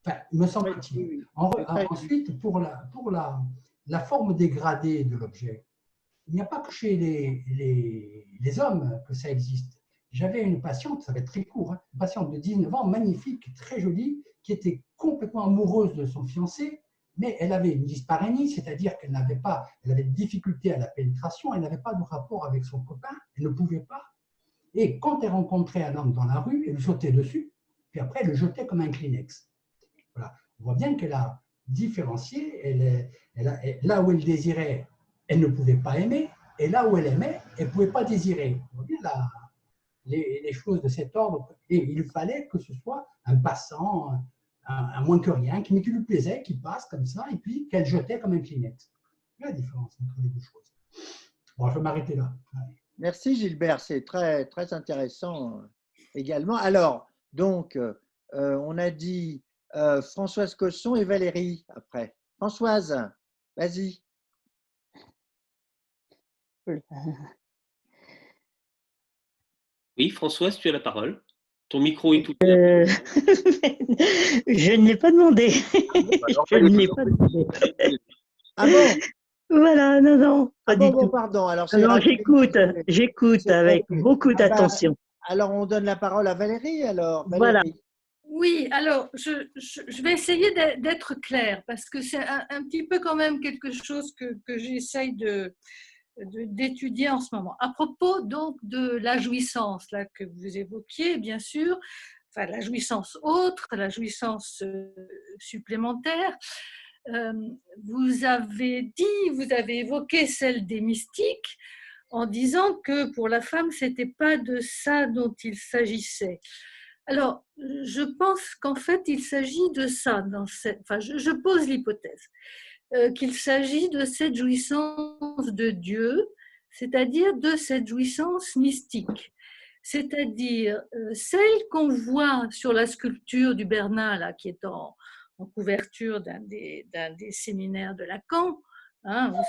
Enfin, me semble-t-il. Ensuite, pour la forme dégradée de l'objet, il n'y a pas que chez les hommes que ça existe. J'avais une patiente, ça va être très court, hein, une patiente de 19 ans, magnifique, très jolie, qui était complètement amoureuse de son fiancé, mais elle avait une dysparénie, c'est-à-dire qu'elle avait des difficultés à la pénétration, elle n'avait pas de rapport avec son copain, elle ne pouvait pas. Et quand elle rencontrait un homme dans la rue, elle sautait dessus, puis après elle le jetait comme un Kleenex. Voilà. On voit bien qu'elle a différencié, là où elle désirait, elle ne pouvait pas aimer, et là où elle aimait, elle ne pouvait pas désirer. On voit bien les choses de cet ordre. Et il fallait que ce soit un passant, un moins que rien, mais qui lui plaisait, qui passe comme ça, et puis qu'elle jetait comme un Kleenex. Il y a la différence entre les deux choses. Bon, je vais m'arrêter là. Merci Gilbert, c'est très, très intéressant également. Alors, donc, on a dit Françoise Cosson et Valérie après. Françoise, vas-y. Oui, Françoise, tu as la parole. Ton micro est ouvert. Je ne l'ai pas demandé. Je ne l'ai pas demandé. Ah bon? Voilà, non, non, pas Ah bon, du bon, tout. pardon. Alors, c'est Alors Rachel. j'écoute avec Ok. beaucoup Ah bah, d'attention. alors, on donne la parole à Valérie, alors. Voilà. Valérie. Oui, alors je vais essayer d'être claire parce que c'est un petit peu quand même quelque chose que j'essaye d'étudier en ce moment. À propos donc de la jouissance là, que vous évoquiez, bien sûr, enfin, la jouissance autre, la jouissance supplémentaire, vous avez évoqué celle des mystiques en disant que pour la femme, ce n'était pas de ça dont il s'agissait. Alors, je pense qu'en fait, il s'agit de ça. Enfin, je pose l'hypothèse qu'il s'agit de cette jouissance de Dieu, c'est-à-dire de cette jouissance mystique, c'est-à-dire celle qu'on voit sur la sculpture du Bernat, là, qui est en couverture d'un des séminaires de Lacan, hein, où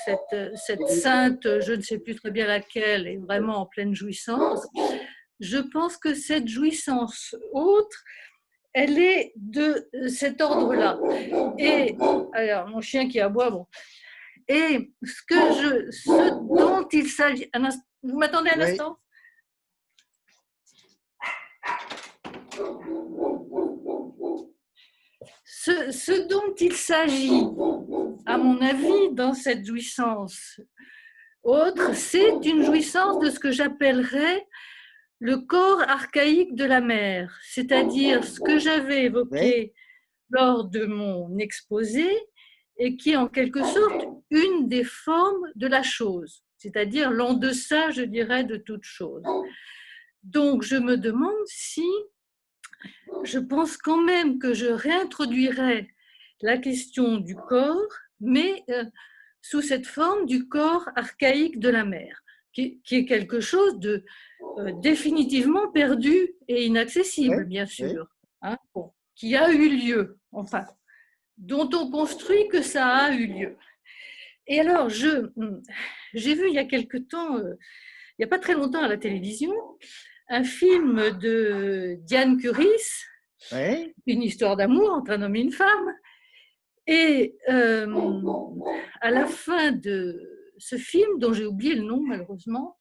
cette sainte, je ne sais plus très bien laquelle, est vraiment en pleine jouissance. Je pense que cette jouissance autre, elle est de cet ordre-là. Et alors, mon chien qui aboie, bon. Et ce dont il s'agit. Vous m'attendez un instant? Ce dont il s'agit, à mon avis, dans cette jouissance autre, c'est une jouissance de ce que j'appellerais le corps archaïque de la mère, c'est-à-dire ce que j'avais évoqué lors de mon exposé et qui est en quelque sorte une des formes de la chose, c'est-à-dire l'en-deçà, je dirais, de toute chose. Donc, je me demande si, je pense quand même que je réintroduirais la question du corps, mais sous cette forme du corps archaïque de la mère, qui est quelque chose de définitivement perdu et inaccessible, bien sûr, hein, bon, qui a eu lieu, enfin, dont on construit que ça a eu lieu. Et alors, j'ai vu il y a quelque temps, il n'y a pas très longtemps à la télévision, un film de Diane Curis, une histoire d'amour entre un homme et une femme. Et à la fin de ce film, dont j'ai oublié le nom malheureusement,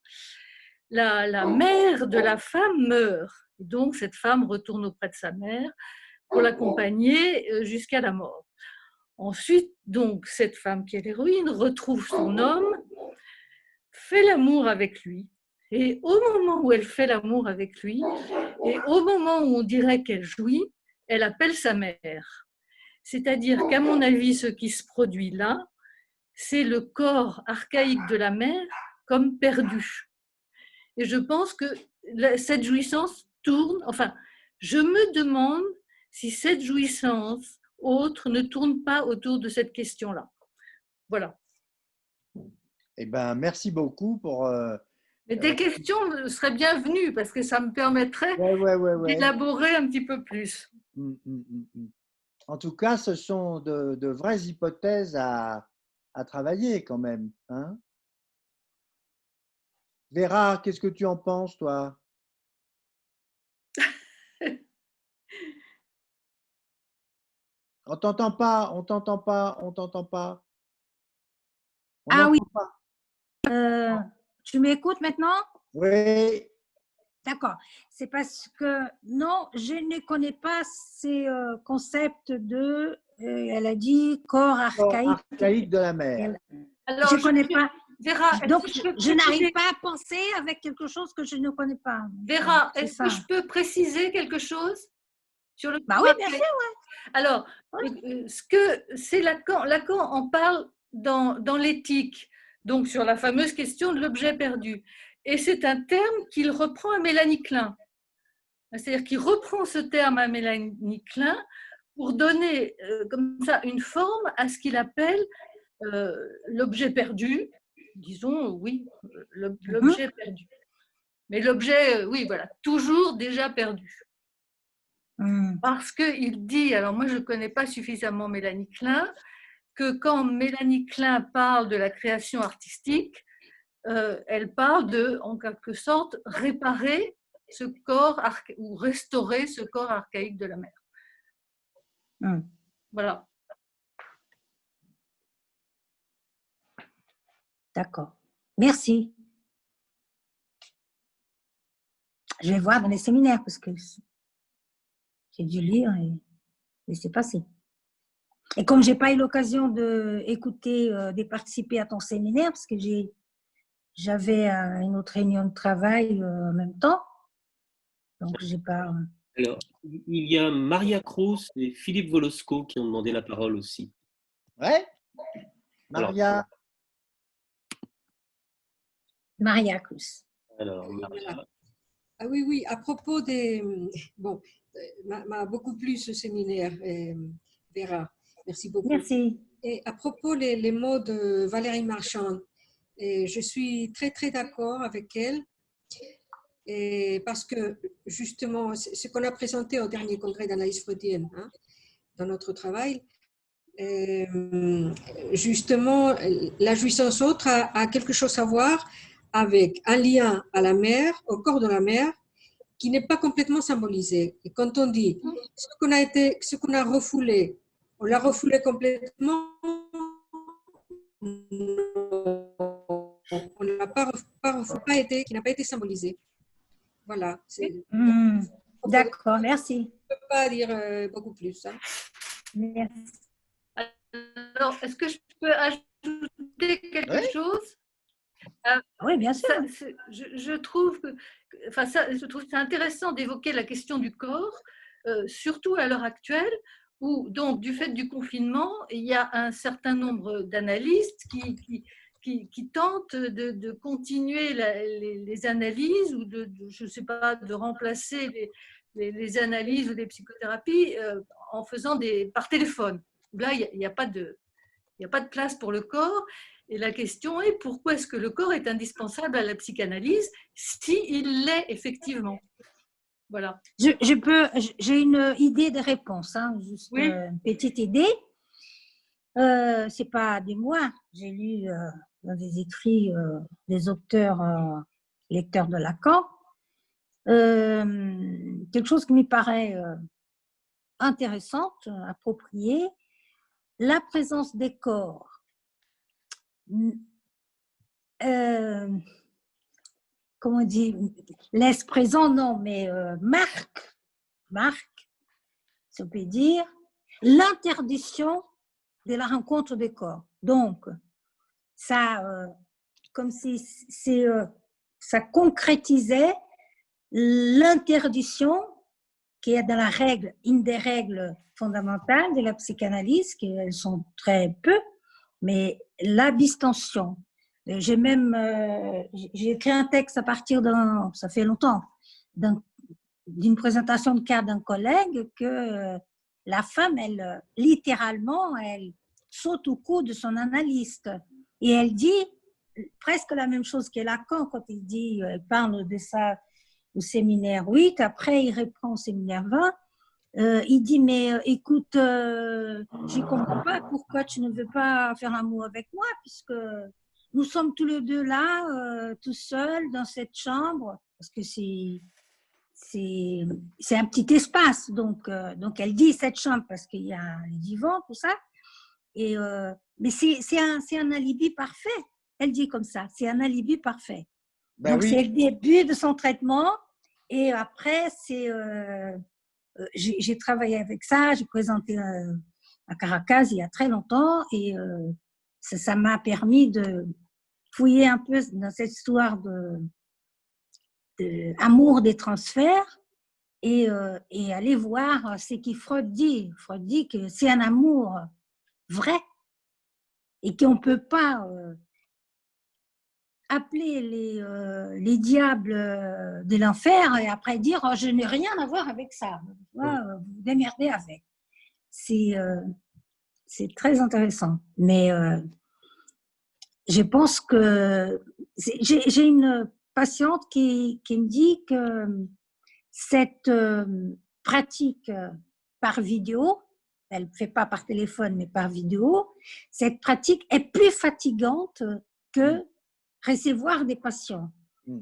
la mère de la femme meurt. Et donc, cette femme retourne auprès de sa mère pour l'accompagner jusqu'à la mort. Ensuite, donc, cette femme qui est l'héroïne retrouve son homme, fait l'amour avec lui. Et au moment où elle fait l'amour avec lui, et au moment où on dirait qu'elle jouit, elle appelle sa mère. C'est-à-dire qu'à mon avis, ce qui se produit là, c'est le corps archaïque de la mère comme perdu. Et je pense que cette jouissance tourne, enfin, je me demande si cette jouissance autre ne tourne pas autour de cette question-là. Voilà. Eh bien, merci beaucoup pour… Mais tes questions seraient bienvenues parce que ça me permettrait d'élaborer un petit peu plus. En tout cas, ce sont de vraies hypothèses à travailler quand même. Hein? Vera, qu'est-ce que tu en penses, toi? On t'entend pas, on t'entend pas, on t'entend pas. Ah oui. Tu m'écoutes maintenant? Oui. D'accord. C'est parce que non, je ne connais pas ces concepts de, elle a dit corps archaïque de la mer. Alors, je ne connais pas. Vera, donc, je n'arrive pas à penser avec quelque chose que je ne connais pas. Vera, est-ce que je peux préciser quelque chose sur le corps archaïque? Oui, bien sûr, ouais. Alors, ce que c'est Lacan en parle dans l'éthique, donc sur la fameuse question de l'objet perdu. Et c'est un terme qu'il reprend à Mélanie Klein. C'est-à-dire qu'il reprend ce terme à Mélanie Klein pour donner comme ça une forme à ce qu'il appelle l'objet perdu, disons, oui, l'objet perdu. Mais l'objet, oui, voilà, toujours déjà perdu. Parce qu'il dit, alors moi je ne connais pas suffisamment Mélanie Klein, que quand Mélanie Klein parle de la création artistique, elle parle de, en quelque sorte, réparer ce corps ou restaurer ce corps archaïque de la mère. Voilà. D'accord. Merci. Je vais voir dans les séminaires parce que j'ai dû lire et laisser passer. Et comme je n'ai pas eu l'occasion d'écouter, de participer à ton séminaire, parce que j'avais une autre réunion de travail en même temps, donc je n'ai pas… Alors, il y a Maria Cruz et Philippe Volosco qui ont demandé la parole aussi. Ouais. Maria. Maria Cruz. Alors, Maria. Ah oui, oui, à propos des… Bon, m'a beaucoup plu ce séminaire, Vera. Merci beaucoup. Merci. Et à propos les mots de Valérie Marchand, et je suis très, très d'accord avec elle. Et parce que justement, ce qu'on a présenté au dernier congrès d'analyse freudienne, hein, dans notre travail, justement, la jouissance autre a quelque chose à voir avec un lien à la mère, au corps de la mère, qui n'est pas complètement symbolisé. Et quand on dit ce qu'on a refoulé, on l'a refoulé complètement, on n'a pas été, qui n'a pas été symbolisé. Voilà. D'accord, merci. Je ne peux pas dire beaucoup plus. Hein. Merci. Alors, est-ce que je peux ajouter quelque chose? Oui, bien sûr. Je trouve que c'est intéressant d'évoquer la question du corps, surtout à l'heure actuelle, où, donc, du fait du confinement, il y a un certain nombre d'analystes qui tentent de continuer les analyses ou je ne sais pas, de remplacer les analyses ou les psychothérapies en faisant par téléphone. Là, il n'y a pas de place pour le corps. Et la question est, pourquoi est-ce que le corps est indispensable à la psychanalyse s'il l'est effectivement? Voilà. J'ai une idée de réponse, hein, juste oui. Une petite idée. C'est pas de moi. J'ai lu dans des écrits des auteurs, lecteurs de Lacan, quelque chose qui me paraît intéressante, appropriée, la présence des corps. Comment on dit, laisse présent, non, mais marque, ça peut dire, l'interdiction de la rencontre des corps. Donc, ça, comme si ça concrétisait l'interdiction qui est dans la règle, une des règles fondamentales de la psychanalyse, qu'elles sont très peu, mais l'abstention. J'ai écrit un texte à partir ça fait longtemps, d'une présentation de cas d'un collègue que la femme, elle, littéralement, elle saute au cou de son analyste et elle dit presque la même chose que Lacan quand il parle de ça au séminaire 8, après il reprend au séminaire 20, il dit mais écoute, je ne comprends pas pourquoi tu ne veux pas faire l'amour avec moi puisque nous sommes tous les deux là, tout seuls dans cette chambre, parce que c'est un petit espace. Donc elle dit cette chambre parce qu'il y a les divans, tout ça. Mais c'est un alibi parfait. Elle dit comme ça, c'est un alibi parfait. Ben donc oui. C'est le début de son traitement. Et après, j'ai travaillé avec ça. J'ai présenté à Caracas il y a très longtemps. Et ça m'a permis de fouiller un peu dans cette histoire d'amour des transferts et aller voir ce que Freud dit. Freud dit que c'est un amour vrai et qu'on ne peut pas appeler les diables de l'enfer et après dire oh, je n'ai rien à voir avec ça. Vous démerdez avec. C'est très intéressant. Mais je pense que j'ai une patiente qui me dit que cette pratique par vidéo, elle ne fait pas par téléphone mais par vidéo, cette pratique est plus fatigante que recevoir des patients.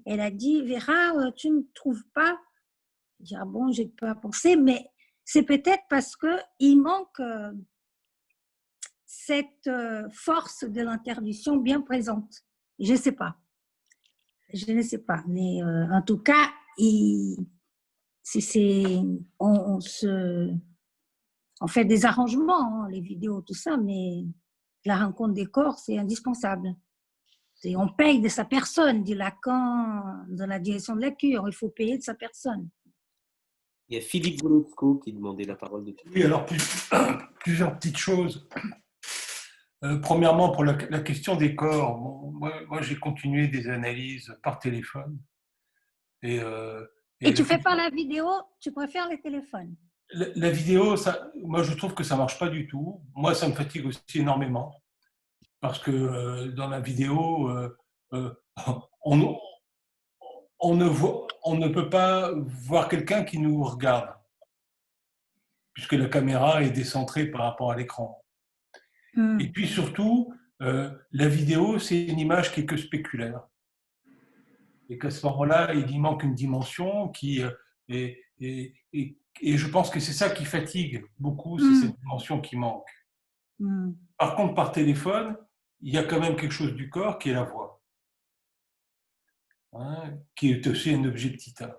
Elle a dit, Vera, tu ne trouves pas? Je dis, ah bon, j'ai pas pensé, mais c'est peut-être parce qu'il manque cette force de l'interdiction bien présente. Je ne sais pas. Je ne sais pas. Mais en tout cas, on fait des arrangements, hein, les vidéos, tout ça, mais la rencontre des corps, c'est indispensable. On paye de sa personne, dit Lacan, dans la direction de la cure. Il faut payer de sa personne. Il y a Philippe Volosco qui demandait la parole. Oui, alors plusieurs petites choses. Premièrement, pour la question des corps, moi j'ai continué des analyses par téléphone. Et tu ne fais pas la vidéo, tu préfères les téléphones? La vidéo, moi je trouve que ça ne marche pas du tout. Moi, ça me fatigue aussi énormément. Parce que dans la vidéo, on ne peut pas voir quelqu'un qui nous regarde, puisque la caméra est décentrée par rapport à l'écran. Et puis surtout, la vidéo, c'est une image qui est que spéculaire. Et qu'à ce moment-là, il y manque une dimension et je pense que c'est ça qui fatigue beaucoup, c'est cette dimension qui manque. Par contre, par téléphone, il y a quand même quelque chose du corps qui est la voix, hein, qui est aussi un objet petit a.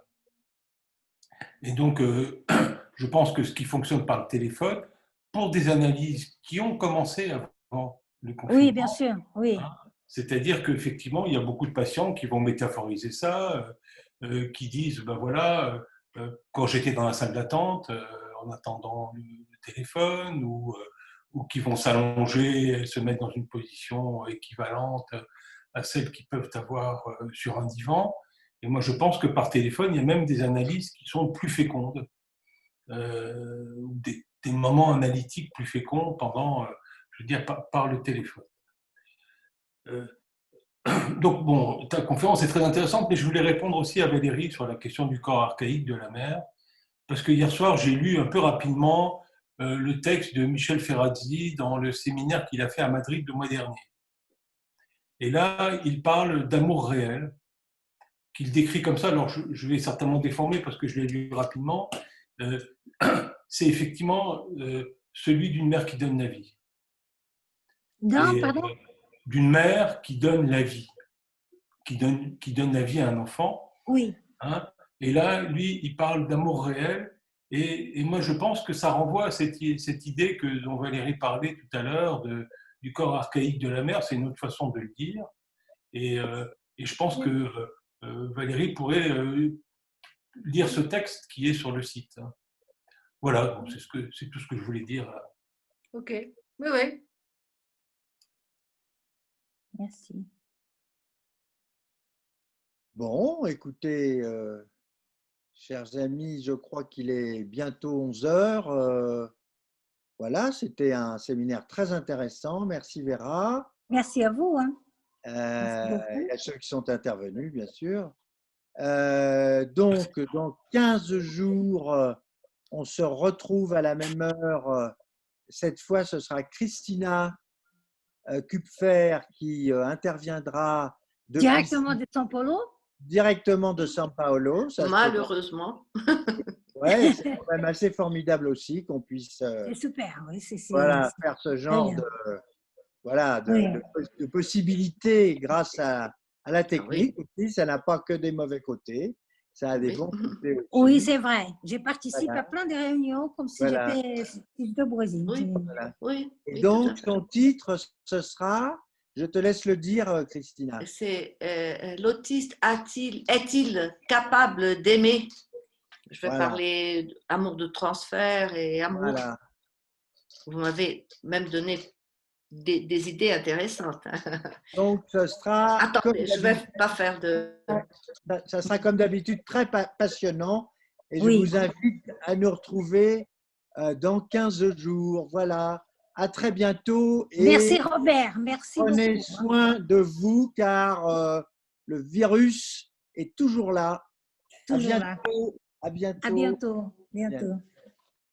Et donc, je pense que ce qui fonctionne par le téléphone, pour des analyses qui ont commencé avant le confinement. Oui, bien sûr, oui. Hein, c'est-à-dire qu'effectivement, il y a beaucoup de patients qui vont métaphoriser ça, qui disent, ben voilà, quand j'étais dans la salle d'attente, en attendant le téléphone, ou qui vont s'allonger et se mettre dans une position équivalente à celles qu'ils peuvent avoir sur un divan. Et moi, je pense que par téléphone, il y a même des analyses qui sont plus fécondes, des moments analytiques plus féconds pendant, je veux dire, par le téléphone. Donc, bon, ta conférence est très intéressante, mais je voulais répondre aussi à Valérie sur la question du corps archaïque de la mère, parce que hier soir, j'ai lu un peu rapidement le texte de Michel Ferrazzi dans le séminaire qu'il a fait à Madrid le mois dernier. Et là, il parle d'amour réel, qu'il décrit comme ça. Alors, je vais certainement déformer parce que je l'ai lu rapidement. C'est effectivement celui d'une mère qui donne la vie. Non, pardon? D'une mère qui donne la vie, qui donne la vie à un enfant. Oui. Hein, et là, lui, il parle d'amour réel. Et moi, je pense que ça renvoie à cette idée dont Valérie parlait tout à l'heure, du corps archaïque de la mère. C'est une autre façon de le dire. Et je pense que Valérie pourrait lire ce texte qui est sur le site. Voilà, c'est tout ce que je voulais dire. Ok, oui, oui. Merci. Bon, écoutez, chers amis, je crois qu'il est bientôt 11 heures. Voilà, c'était un séminaire très intéressant. Merci Vera. Merci à vous. Hein. Et à ceux qui sont intervenus, bien sûr. Donc, dans 15 jours, on se retrouve à la même heure. Cette fois, ce sera Christina Kupfer qui interviendra directement de São Paulo. Directement de São Paulo. Ça, malheureusement. Ouais, c'est quand même assez formidable aussi qu'on puisse c'est super, oui, voilà, faire ce genre de possibilités grâce à la technique. Aussi, ça n'a pas que des mauvais côtés, ça a des bons côtés aussi. Oui, c'est vrai. J'ai participé à plein de réunions comme si j'étais au Brésil. Oui. Voilà. Oui. Et donc, son titre, ce sera, je te laisse le dire, Christina. C'est l'autiste est-il capable d'aimer? Je vais parler d'amour de transfert et amour. Voilà. Vous m'avez même donné des idées intéressantes. Donc, ce sera… Attendez, je ne vais pas faire de… Ça sera comme d'habitude très passionnant et je vous invite à nous retrouver dans 15 jours. Voilà, à très bientôt. Et merci Robert, merci beaucoup. Prenez soin de vous car le virus est toujours là. Toujours là. À bientôt. À bientôt.